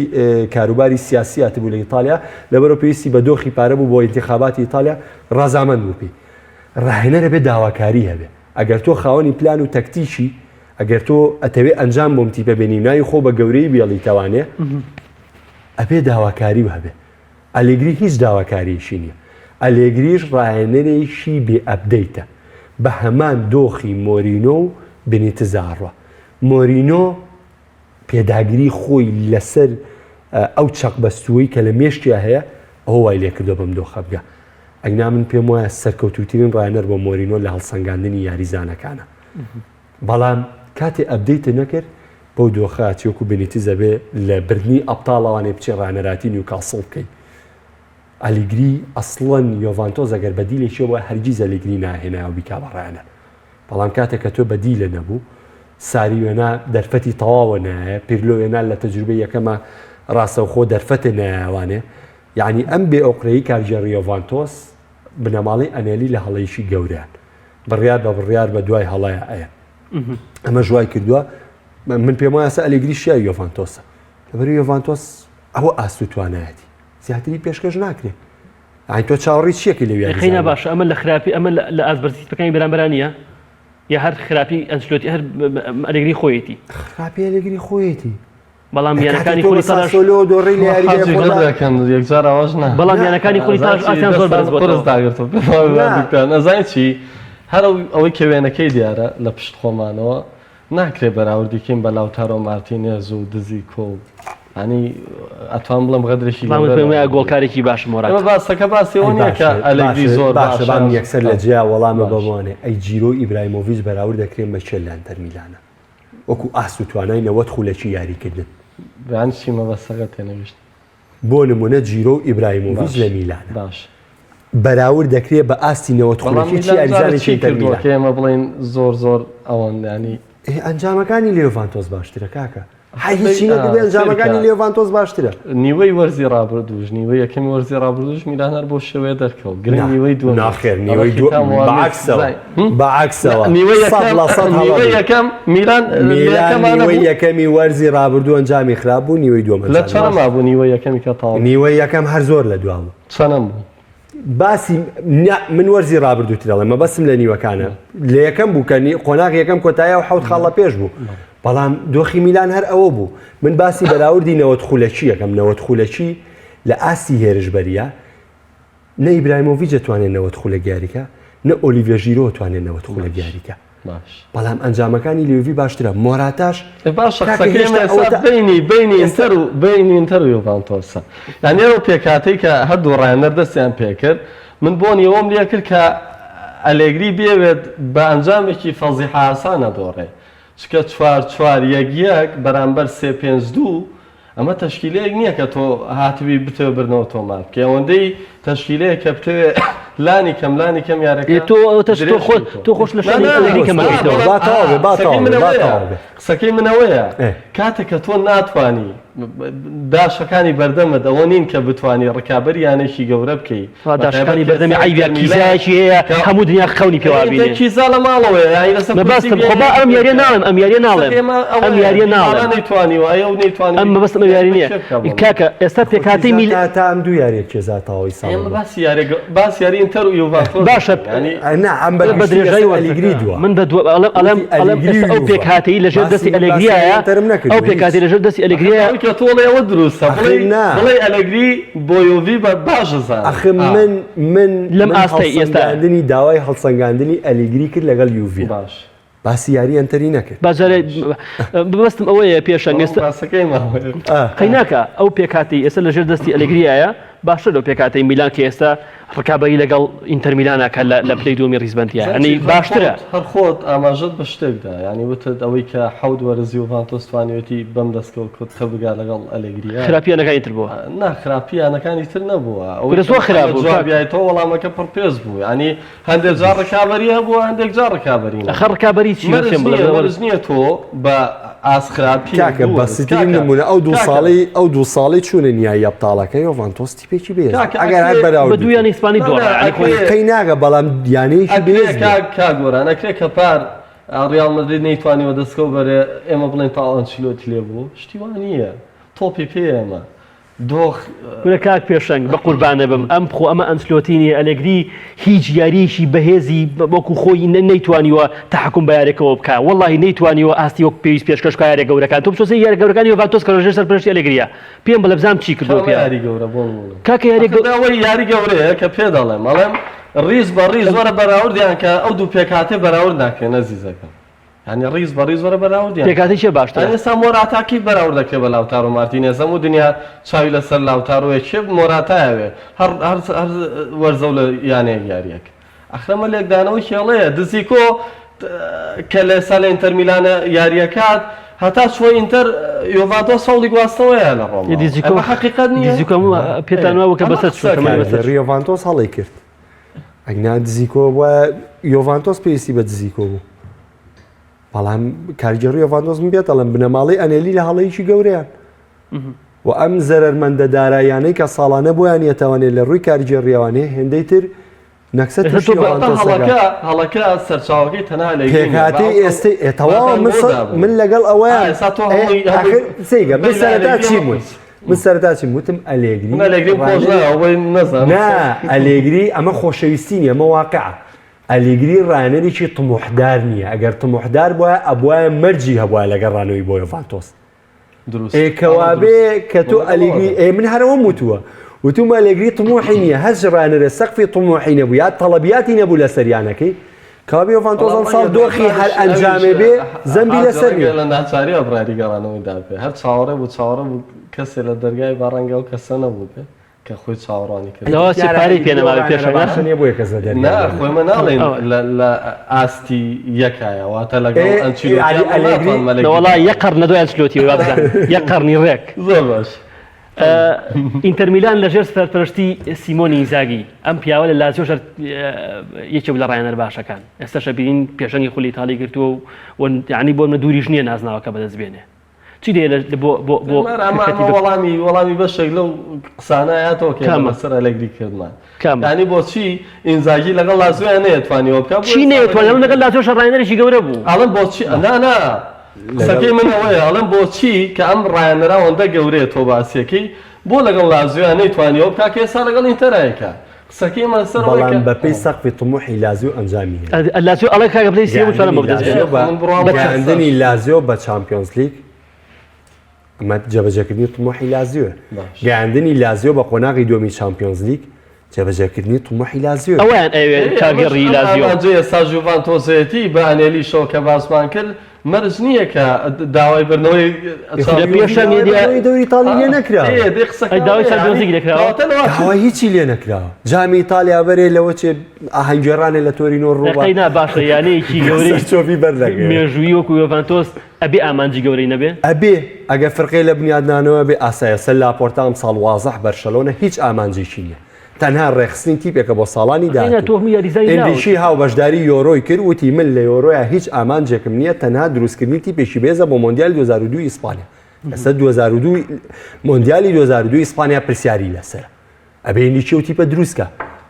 کاروباری سیاسیات بوو لە ئیتالیا لەبەرەوە پێویستی بە دۆخی پارە بوو بۆ ئینتیخاباتی ئیتالیا ڕازامەند بوو پێی ڕاهێنەرە بێ داواکاری هەبێ ئەگەر تۆ خاوەنی پلان و تەکتیکی ئەگەر تۆ ئەتەوێ ئەنجام بۆم تیپە بێنی ناوی خۆ بە گەورەی بێڵی تەوانێ ئەبێ داواکاری هەبێ ئەلیگری هیچ داواکاریشی نییە ئەلیگریش ڕاهێنەرێکی بێ ئەبدەیتە بە هەمان دۆخی مۆرینۆ و بنیتە زاڕوە مۆرینۆ پێداگیری خۆی لەسەر ئەو چەقبەستووی کە لە مێشتیا هەیە ئەو وای لێ کردو بەم دۆخە بگە ئەگنا من پێم وایە سەرکەوتوترین ڕاهێنەر بۆ مۆرینۆ لە هەڵسەنگاندنی یاریزانەکانە بەڵام کاتێ ئەبدەیتە نەکرد بۆ دۆخە چیوەکو بنیتی زەبێ لە بردننی ئەبتاڵەوانێ بچێ ڕانەراتی نیوکاسڵ بکەیت ئەلیگری ئەسڵەن یۆڤانتۆس ئەگەر بەدیلێکی بۆ هەرگیز ئەلیگری ناهێنا و بیکا بەڕانە بەڵام کاتێک کە تۆ بەدیلە نەبوو ساری وێنا دەرفەتی تەواوە نایە پیرلۆ وێنا لە تەجروبە یەکەمە ڕاستەوخۆ دەرفەتە نایوانێ یعنی ئەم بێ ئۆقرەیی کارژێڕی یۆڤانتۆس بنەماڵی ئەنێلی لە هەڵەیەکی گەوریان بڕیار بە بڕیار بە دوای هەڵەیە ئەیە ئەمە ژوای کردووە من پێم وایە سە ئەلیگری شیای یۆڤانتۆسە لەبەر یۆڤانتۆس ئەوە ئاست و توانایەتی زیاتری پێشکەش ناکرێت ئاین تۆ چاوەڕی چیەکی لەوێ خەینە باشە ئەمە لە خراپی ئەمە لە ئازبەرزیتەکانی بەرامبەرانیە یا هەر خراپی ئەنچلۆتی هەر ئەلیگری خۆیەتی خراپی ئەلیگری خۆیەتی بەڵام یانەکانی خۆی تاش دۆڕی لە یەکجار ئەوەش نا بەڵام یانەکانی خۆی تاش ئاسیان زۆر بەرز بۆ نەزانین چی هەر ئەوەی کەوێنەکەی دیارە لە پشت خۆمانەوە ناکرێت بەراوردیکەین بە لاوتارۆ مارتینێز و دزی کۆ ینی ئەتوان بڵم غەدرێکی گۆڵکارێکی باش مۆرات باسەکە باسیەوە نییە کە ئەلەگری زۆر باشەبان یەکسەر لە جیا وەڵامە بەوانێ ئەی جیرۆ ئیبراهیمۆڤیچ بەراورد دەکرێن بە چێل لە ئەنتەر میلانە وەکو ئاست و توانای نەوەت خولەکی یاریکردن بیان چیمە بەسەکە تێنەویشت بۆ نمونە جیرۆ ئیبراهیمۆڤیچ لە میلانە باش بەراورد دەکرێت بە ئاستی نەوەت خولەکی چی یاریزانێکی کردووە کە ئێمە بڵین زۆر ئەوەن ینی ئەنجامەکانی لە یۆڤانتۆس باشترە کاکە هیچی نەکردێ ئەنجامەکانی لێڤانتۆس باشترە. نیوەی وەرزی ڕابردووش نیوەی یەکەمی وەرزی ڕابردووش میلان هەر بۆ شێوەیە دەرکەوت گرنگ نیوەی دووەم ناخێر نیوەی بەعکسەوە نیوەی یەکەم میلان نیوەی یەکەمی وەرزی ڕابردوو ئەنجامی خراپ بوو نیوەی دووەم لە چەندەما بوو نیوەی یەکەمی کە تاڵ نیوەی یەکەم هەر زۆر لە دوام بوو چەندەم بوو باسی من وەرزی ڕابردووتر دەڵێ مەبەستم لە نیوەکانە لە یەکەم بوو کە قۆناغ یەکەم کۆتایە و حەوت خاڵە پێش بوو بەڵام دۆخی میلان هەر ئەوە بوو من باسی بەراوردی نەوەت خولەکی یەکەم نەوەت خولەکی لە ئاستی هێرش بەریە نە ئیبراهیمۆڤیچ دەتوانێت نەوەت خولە گیاریکە نە ئۆلیڤیە ژیرۆ دەتوانێت نەوەت خولە گیاریکە بەڵام ئەنجامەکانی لێوی باشترە مۆراتاش بینی ئینتەر و یوڤانتۆسە یعنی ئەو پێکاتەی کە هەردوو ڕایەنەر دەستیان پێکرد من بۆ نیوەم لێ کرد کە ئەلێگری بێوێت بە ئەنجامێکی فەزیح ئاسانە دۆڕێ چکە 4-4-1 بەرامبەر 3-5-2 ئەمە تەشکیلەیەک نییە کە تۆ هاتووی بتەوە برنەوە تۆمات کە ئەوەندەی تەشکیلەیە کە بتەوێ لانی کەم یارەکە تۆ خۆش لە شانی ئەلێگری کەمەکەیتەوە قسەکەی منەوەیە کاتێک کە تۆ ناتوانی داشەکانی بەردەمت ئەوە نین کە بتوانانی ڕکابەری یانێکی گەورە بکەی داشەکانی بەردەمی عیبیا کیزایکی هەیە هەموو دنیا خەونی پێوابینێ کیزا لە ماڵەوەیە مەبەستم خۆ ئەم یاریە ناڵێم ئەم یاریە نەیتوانی وایە و نەیتوانی ئەم مەبەستم ئەم یاری نییە کاکە ئێستا پێکاتی میل تا ئەم دوو یاریە کێزاتەوەی ساڵ باسی یاری ئینتەر و یوڤانتۆس باشە بە درێژای ئەلێگری دووە من ئەڵێم ئەو پێکاتی لەژێر دەستی ئەلێگریایە ئەو پێکاتی لەژێر دەستی ئەلێگریایە کە تۆڵێ ئەوە دروستە بڵێ ئەلێگری بۆ یۆڤی بە باشەزان ئەخە من لەم ئاستەی ئێستاگاندنی داوای هەڵسەنگاندنی ئەلێگری کرد لەگەڵ یوڤی باش باسی یاری ئەنتەری نەکرد بازارێ ببەستم ئەوەیە پێشەنگ ئێستا قەیناکە ئەو پێکاتی ئێستا لەژێر دەستی ئەلێگریایە باشتر لەو پێکاتەی میلان کە ئێستا ڕکابەری لەگەڵ ئینتەر میلانەکە لە پلەی دووەمی ڕیزبەندیە ئەنی باشترە هەر خۆت ئاماژەت بە شتێکدا ینی وتت ئەوەی کە حەوت وەرزی یوڤانتۆس توانێتی بەم دەستکەوت کە بگا لەگەڵ ئەلێگریە خراپیانەکانی تر بووە خراپیانەکانی تر نەبووە زۆر خراپ بوو جوابیایەوە وەڵامەکە پڕ پێز بوو ینی هەندێک جار ڕکابەری هەبووە هەندێک جار ڕکابەری خەر ڕکابەری چی وەرز نییە تۆ بە ئاسخراپی کاکە بەسیتری نمونە ئەو دوو ساڵی چوونە نیای یەبتاڵەکە یۆڤانتۆس تیپێکی بێز ئەگەر هەر بەراورد بە دوویان ئیسپانی قەی ناگە بەڵام دیانەیەکی بێز کاگۆران ئەکرێت کە پار ڕیال مەدرید نەیتوانیەوە دەستکەوت بەرێ ئێمە بڵێن تا ئەنچیلۆتی لێ بوو شتیوان نییە تۆپی پێ ئێمە دۆخ کاک پێشەنگ بە قوربانە بم ئەم خۆ ئەمە ئەنسلۆتینی ئەلێگری هیچ یاریشی بەهێزی وەکو خۆی نەیتوانیوە تەحکوم بە یارێکەوە بکە وەڵی نەیتوانیوە ئاستی وەک پێویست پێشکەش یارە گەورەکان تۆ بچۆسی یارە گەورەکانی یۆڤانتۆس کە ڕۆژێر سەرپەرشتی ئەلێگریە پێم بەڵە بزانم چی کردو پێ یاری گەورە بۆ کاکە یاری گەورەیە کە پێ دەڵێم ئەڵێم ڕیز بە ڕیز وەرە بەراوردیان کە ئەو دوو پێکاتێ بەراورد ناکرێن ئەزیزەکەم ینی ڕیز بە ڕیز وەرە بەراوردیان پێکاتی چێ باشتر ئێستا مۆراتاکی بەراورد دەکرێت بە لاوتار و مارتینێز هەموو دنیا چاوی لەسەر لاوتارۆیەکێ مۆراتایەوێ هەر وەرزە و لە یانەیە یاریەک ئەخرەمە لێکدانەوەی خێڵەیە دزیکۆ کە لە ساڵ ئینتەر میلانە یاریەکات هەتا چوە ئینتەر یۆڤانتۆس ساڵی گواستنەوەیە لە ڕۆما حقیقەت نییە دیزیکۆ پێتانەوە کە بەسەر یۆڤانتۆس هەڵی کرد ئەگنا دزیکۆ وە یۆڤانتۆس پێویستی بە دزیکۆ بوو بەڵام کارگەڕی یۆڤانتۆس من بێت ئەڵم بنەماڵی ئەنێلی لە هەڵەیەکی گەورەیان و ئەم زەرمەندە دارایانەی کە ساڵانە بۆیان یەتەوانێت لە ڕووی کارگەڕیەوانێ هێندەی تر نەکسە هەڵەکە سەرچاوەکەی تەنها لە پێکاتی ئێستی ئێتەواوە من لەگەڵ ئەوەیە سێگە من سەرەتا چی بووی من سەرەتا چیم وتم ئەلێگری ئەلێگری ئەمە خۆشەویستی نیە ئەمە واقعە ئەلێگری ڕانەرێکی طموحدار نییە ئەگەر طموحدار بووە ئەبوایە مەرجی هەبووە لەگەڵ ڕانەوەی بۆ یۆڤانتۆس ئێکەوابێ کە تۆ ئەلێگری من هەرەوەم وتووە وتومە ئەلێگری طموحی نییە هەرچ ڕانەرە سەقفی طموحی نەبوو یا تەڵەبیاتی نەبوو لە سەریانەکەی کابی یۆڤانتۆس ئەم ساڵ دۆخی هەر ئەنجامێ بێ زەمبی لەسەر لە ناچاریە بڕاری گەڕانەوەی داپێ هەر چاوەڕێ بوو چاوەڕە بوو کەسێ لە دەرگای باڕەنگە و کەسە نەبوو پێ کە خۆی چاوەڕوانی کرد سپارەی پێنەماوی پێشەنە بۆیە کەس لە دەرگای خۆیمە ناڵێن لە ئاستی یەکایە واتە لەگەڵ ئەنچیلۆتی وەڵای یەک قەرن لە دوای ئەنچیلۆتی وابزان یەک قەرنی ڕێک زۆر باش ئینتەر میلان لەژێر سەرپەرشتی سیمۆنی ئینزاگی ئەم پیاوە لە لازیۆ یەکێک لە ڕایەنەر باشەکان ئێستاشە بینین پێشەنگی خولی ئیتاڵی گرتووە و یعنی بۆ منە دووریش نییە نازناوەکە بەدەست بێنێ چی دێ بۆ وەڵامی بەشێک لەو قسانایەتەوە کە لەسەر ئەلێگری کردمان ینی بۆچی ئینزاگی لەگەڵ لازویان نەیەتوانیەوە بکات چی نەیەتوانێت لەگەڵ لازۆش ڕایەنەرێکی گەورە بوو ئەڵم بۆچی نا قسەکەی من ئەوەیە ئەڵم بۆچی کە ئەم ڕایەنەرا ئەوەندە گەورەیە تۆ باسیەکەی بۆ لەگەڵ لازویان نەیتوانیەوە بکات کە ئێستا لەگەڵ ئینتەرایەکە قسەکەی مەسەر بەڵام بەپێی سەقفی طموحی لازیۆ ئەنجامی هەیە لازۆ ئەڵێ کاگە بڵێ سێ چوارەم بۆ بدەستێت گەیاندنی لازیۆ بە چامپیۆنز لیگ ئەمە جێبەجێکردنی طموحی لازیۆە گەیاندنی لازیۆ بە قۆناغی دووەمی چامپیۆنز لیگ جێبەجێکردنی طموحی لازیۆ ئەویان کاگەڕی لازیۆ ئێستا ژوڤانتۆسێتی بە ئەنێلی شۆ کە باسمان کرد مەرج نییە کە داوای بردنەوەی دەوری ئیتاڵی لێ نەکراوە داوای چامپیۆنز لیگ نەکراوە داوای هیچی لێ نەکراوە جامی ئیتالیا بەرێ لەوە چێ ئاهەنگێڕانێ لە تۆرینۆ ڕووبا باشە یانەیەکی گەورەی چۆپی بەردەگرێت مێژووی وەکو یۆڤانتۆس ئەبێ ئامانجی گەورەی نەبێ ئەبێ ئەگە فرقەی لە بنیادنانەوە بێ ئاسایە سەر لاپۆرتا ئەم ساڵ وازەح بەرشەلۆنە هیچ ئامانجێکی نییە تەنها ڕێخستنی تیپێکە بۆ ساڵانی ئەندیشی هاو بەشداری یۆرۆی کرد وتی من لە یۆرۆیە هیچ ئامانجێکم نییە تەنها دروستکردنی تیپێکی بێزە بۆ مۆندیال 2002 ئیسپانیا ئەستا 2002 مۆندیالی 2002 ئیسپانیا پرسیاری لەسەر ئەبێ هندیچی و تیپە دروستکە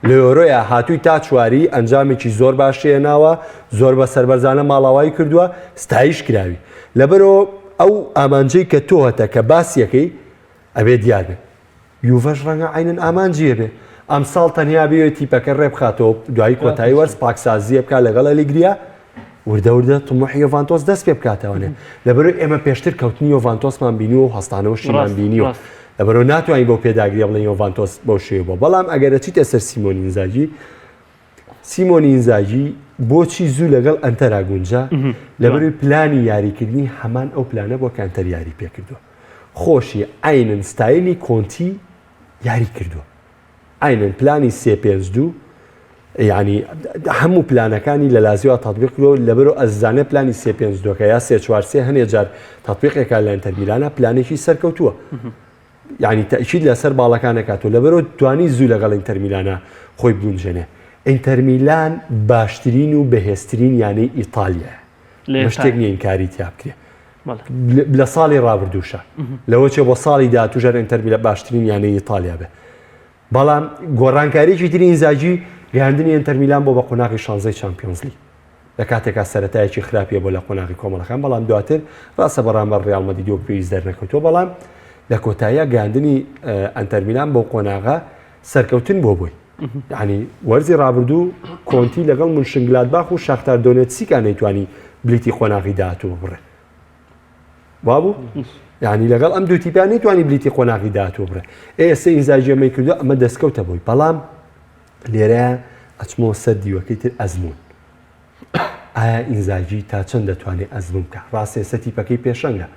لە یۆرۆیە هاتووی تا چواری ئەنجامێکی زۆر باشێناوە زۆر بە سەربەرزانە ماڵاوایی کردووە ستایش کراوی لەبەرەوە ئەو ئامانجەی کە تۆ هەتە کە باسیەکەی ئەبێ دیار بێ یوڤەش ڕەنگە عینەن ئامانجیە بێ ئەم ساڵ تەنیا بێ تیپەکە ڕێبخاتەوە دوای کۆتایی وەرز پاکسازیە بکات لەگەڵ ئەلیگریا وردە تموحی یۆڤانتۆس دەست پێ بکاتەوەنێ لەبەرەوەی ئێمە پێشتر کەوتنی یۆڤانتۆسمان بینیوە و هەستانەوەشیمان بینیوە لەبەرەوە ناتوانین بۆ پێداگریە بڵێن یۆڤانتۆس بەو شێوە بۆ بەڵام ئەگەرە چیتە سەر سیمۆنی ئینزاگی بۆچی زوو لەگەڵ ئەنتەرا گونجا لەبەرەوەی پلانی یاریکردنی هەمان ئەو پلانە بۆ کە ئەنتەر یاری پێکردووە خۆشی عینن ستایلی کۆنتی یاری کردووە عینن پلانی 352 ینی هەموو پلانەکانی لە لازیۆ تەطبیق کردەوە لەبەرەوە ئەزانێ پلانی 352 کە یا 343 هەنێ جار تەطبیقێکا لە ئەنتەر میلانە پلانێکی سەرکەوتووە ینی تەئکید لەسەر باڵەکانەکاتەوە لەبەرەوە توانی زوو لەگەڵ ئینتەر میلانە خۆی بگونجێنێ ئینتەر میلان باشترین و بەهێزترین یانەی ئیتالیە شتێک نیە ئینکاری تیا بکرێ لە ساڵی ڕابردووشە لەوە چێ بۆ ساڵی داهاتوو ئینتەر میلان باشترین یانەی ئیتالیا بێ بەڵام گۆڕانکاریی تری ئینزاگی گەیاندنی ئینتەر میلان بۆ بە قۆناغی شانزەی چامپیۆنز لیگ لە کاتێکا سەرەتایەکی خراپیە بۆ لە قۆناغی کۆمەڵەکان بەڵام دواتر ڕاستە بەڕامبەر ڕیال مەدریدی و پێویست دەرنەکەوتەوە بەڵام لە کۆتاییە گەیاندنی ئەنتەر میلان بۆ قۆناغا سەرکەوتن بۆ بووی یعنی وەرزی ڕابردوو کۆنتی لەگەڵ منشنگلادباخ و شاختار دۆنێتسیکان نەیتوانی بلیتی قۆناغی داهاتوو بڕێ وابوو یعنی لەگەڵ ئەم دوو تیپیان نەیتوانی بلیتی قۆناغی داهاتوو بڕێ ئێستا ئینزاگی ئەمەی کردو ئەمە دەستکەوتە بووی بەڵام لێرەیە ئەچمەوە سەر دیوەکەی تر ئەزمون ئایا ئینزاگی تا چەند دەتوانێت ئەزمون بکە ڕاستە ئێستا تیپەکەی پێشەنگە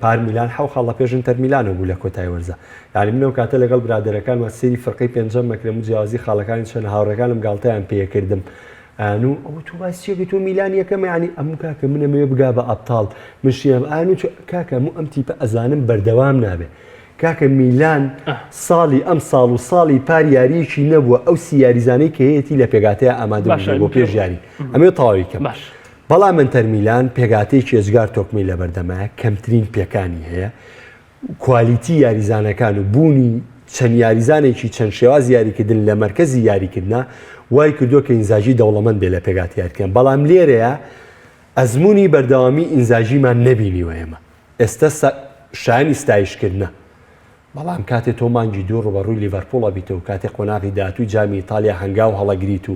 پار میلان حەو خاڵ لە پێش ئینتەر میلانە بوو لە کۆتای وەرزە یعنی منەوە کاتە لەگەڵ برادەرەکانمە سێری فەرقەی پێنجەم مەکرێم و جیاوازی خاڵەکانی چەند هاوڕێکانم گاڵتەیان پێکردم ئانوو ئەوە تۆ باسی چێکی تۆ میلان یەکەمە ینی ئەموو کاکە منەمەوێ بگا بە ئەبتاڵ منشیام ئانوو کاکە هەموو ئەم تیپە ئەزانم بەردەوام نابێ کاکە میلان ساڵی ئەم ساڵ و ساڵی پار یاریەکی نەبووە ئەو سیاریزانەی کە هەیەی لە پێگاتەیە ئامادە بۆ پێش یاری ئەمێ تەواویکەم بەڵام ئەنتەر میلان پێگاتەیەکی ێجگار تۆکمەی لەبەردەمایە کەمترین پێکانی هەیە کوالیتی یاریزانەکان و بوونی چەند یاریزانێکی چەند شێواز یاریکردن لە مەرکەزی یاریکردنا وای کردووە کە ئینزاگی دەوڵەمەند بێ لە پێگاتی یاریکردن بەڵام لێرەیە ئەزمموی بەردەوامی ئینزاگیمان نەبینیوە ئێمە ئێستا شایانی ستایشکردنە بەڵام کاتێک تۆ مانگی دوو ڕوبەڕووی لیڤەرپۆڵە بیتەوە کاتێک قۆناغی داهاتووی جامی ئیتالیا هەنگاو هەڵەگریت و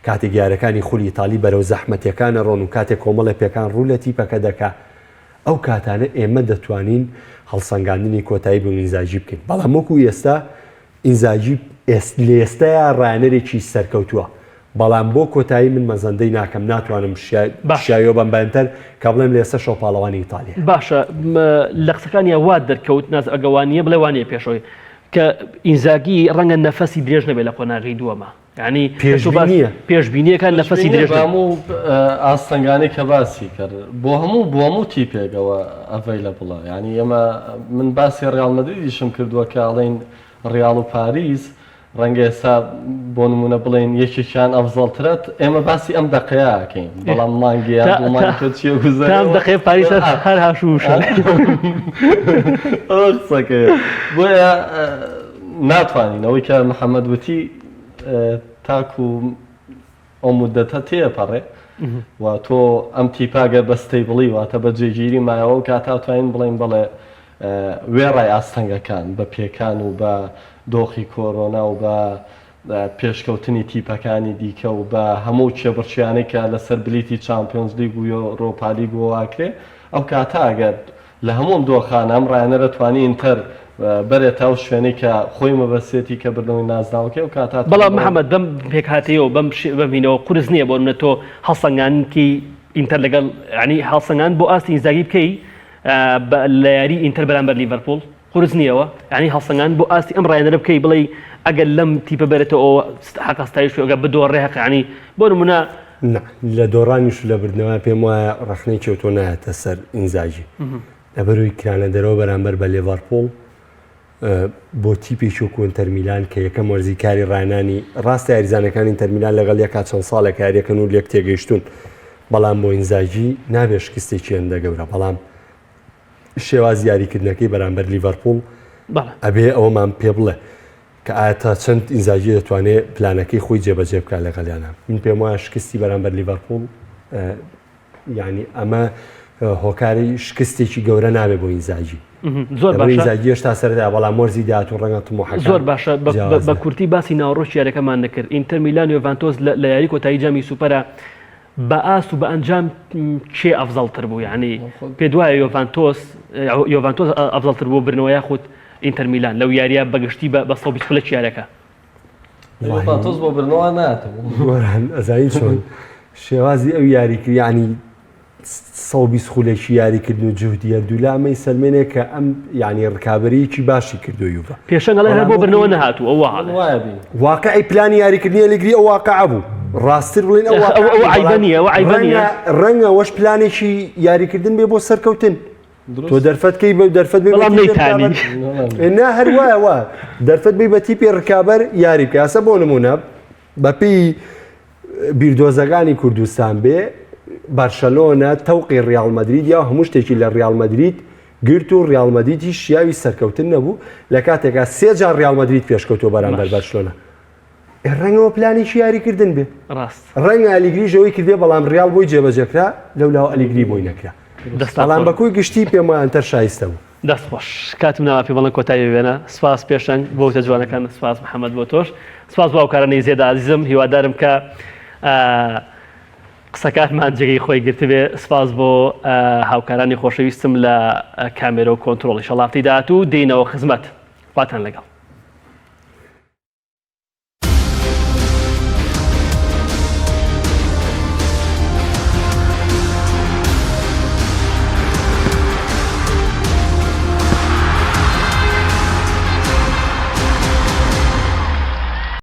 کاتێک یارەکانی خولی ئیتالی بەرەو زەحمەتیەکانە ڕۆن و کاتێک کۆمەڵە پێکان ڕوو لە تیپەکە دەکا ئەو کاتانە ئێمە دەتوانین هەڵسەنگاندنی کۆتایی بە ئینزاگی بکەین بەڵام وەکو ئێستا ئینزاگی لە ئێستایا ڕایەنەرێکی سەرکەوتووە بەڵام بۆ کۆتایی من مەزەندەی ناکەم ناتوانم شایۆ بەم بەنتەر کە بڵێم لە ئێستا شۆپاڵەوانی ئیتالیا باشە لە قسەکانی وا دەرکەوت ناز ئەگەوانیە بڵێ وانەیە پێشەوەی کە ئینزاگی ڕەنگە نەفەسی درێژ نەبێت لە قۆناغی دووەمە ینی پێشبینیەکان نەفەسی درێژ هەموو ئاستەنگانی کە باسی کرد بۆ هەموو تیپێکەوە ئەڤەی لە بڵە ینی ئەمە من باسی ڕیال مەدریدیشم کردووە کە ئەڵێن ڕیال و پاریس ڕەنگە ئێستا بۆ نمونە بڵێن یەکێکیان ئەفزەڵترێت ئێمە باسی ئەم دەقەیەکەین بەڵام مانگیانمانکە چیە گوزار تام دقێ پاریس هەر هاشوشە قسەکەی بۆیە ناتوانینەوەی کە محەممەد وتی تاکو ئەو مدەتە تێپەڕێ و تۆ ئەم تیپاگەر بەستەی بڵی واتە بە جێگیری مایەوە و کاتاتوانین بڵین بڵێ وێڕای ئاستەنگەکان بە پێکان و بە دۆخی کۆرۆنا و بە پێشکەوتنی تیپەکانی دیکە و بە هەموو کێبڕچیانەی کە لەسەر بلیتی چامپیۆنز لیگ و ئۆروپا لیگ واکرێ ئەو کاتە ئەگەر لە هەموم دۆخانە ئەم ڕایانە دەتوانی ئینتەر بەرێتە ئەو شوێنەی کە خۆی مەبەسێتی کە بردنەوەی نازناوەکە و کاتات بەڵام محەممەد بەم پێکهاتەوە بەمینەوە قورس نییە بۆ منە تۆ هەڵسەنگانکی ئینتەر لەگەڵ ینی هەڵسەنگان بۆ ئاستی ئینزاگی بکەی لە یاری ئینتەر بەرامبەر لیڤەرپۆڵ قورس نییەوە ینی هەڵسەنگان بۆ ئاستی ئەم ڕایەنەرە بکەی بڵێ ئەگەر لەم تیپە بێتەوە حەقەستایی شوێگە بدۆڕێ ینی بۆ نمونە لە دۆڕانیش لە بردنەوە پێم وایە ڕخنەی کێوتۆ نایەتە سەر ئینزاژی لەبەروی کرانە دەرەوە بەرامبەر بە لیڤەرپۆڵ بۆ تیپێکی وەکو ئینتەر میلان کە یەکەم وەرزیکاری ڕایانانی ڕاستە یاریزانەکانی ئینتەر میلان لەگەڵ یەکات چەند ساڵێک یاریەکەن و لێک تێگەیشتون بەڵام بۆ ئینزاژی نابێت شکستێکی هەندە گەورە بەڵام شێواز یاریکردنەکەی بەرامبەر لیڤەرپۆڵ ئەبێ ئەوەمان پێ بڵێ کە ئایا تا چەند ئینزاژی دەتوانێت پلانەکەی خۆی جێبەجێ بکات لەگەڵیانە من پێم وایە شکستی بەرامبەر لیڤەرپۆڵ یعنی ئەمە هۆکاری شکستێکی گەورە نابێت بۆ ئینزاژی زۆر باشە هێشتا سەردا بەڵام مۆرزی داات و ڕەنگە تمۆحەکان زۆر باشە بە کورتی باسی ناوەڕۆژ یاریەکەمان نەکرد ئینتەر میلان یۆڤانتۆس لە یاری کۆتایی جامی سوپەرە بە ئاست و بە ئەنجام کێ ئەفزەڵتر بوو یعنی پێ دوایە یۆڤانتۆس ئەفزەڵتر بوو برنەوە یاخود ئینتەر میلان لەو یاریە بەگشتی بە 120 یاریەکە یۆڤانتۆس بۆ برنەوە ناتەوە ئەزایی چۆن شێوازی ئەو یاریکرد ینی 120 خولێکی یاریکردن و جوهدیە دوولامەی سەلمێنێ کە ئەم ینی ڕکابەرەیەکی باشی کردو یوڤە پێشەنگەڵی هەر بۆ برنەوە نەهاتوو ئەو واقعی پلانی یاریکردنی لەگری ئەو واقع بوو ڕاستتر بڵین ئەو عیبەنیە ڕەنگە وەش پلانێکی یاریکردن بێ بۆ سەرکەوتن تۆ دەرفەتکەی بە دەرفەت بێ نا هەروایە وا دەرفەت بێ بە تیپی ڕکابەر یاری بکە یاسە بۆ نمونە بەپێی بیردۆزەکانی کوردستان بێ بارشەلۆنە تەوقی ڕیال مەدرید یا هەموو شتێکی لە ڕیال مەدرید گرت و ڕیال مەدریدی شیاوی سەرکەوتن نەبوو لە کاتێکا 3 جار ڕیال مەدرید پێشکەوتۆ بەرامبەر بارشلۆنە ڕەنگەوە پلانێکی یاریکردن بێ ڕاست ڕەنگە ئەلیگریژەوەی کردێ بەڵام ڕیال بۆی جێبەجێکرا لەولاو ئەلیگری بۆی نەکرا بەڵام بەکوی گشتی پێم وایە ئەنتەر شایستە بوو دەستخۆش کاتم ناوە پێ بڵێن کۆتایی بێنە سپاس پێشەنگ بۆ وتە جوانەکان سپاس محەممەد بۆ تۆش سپاس بۆ ئەوکارانەی زێدە عزیزم هیوادارم کە قسەکاتمان جێگەی خۆی گرتبێ سپاس بۆ هاوکارانی خۆشەویستم لە کامێرە و کۆنتترۆڵی شەڵافتی داهات و دێنەوە خزمەت خواتان لەگەڵ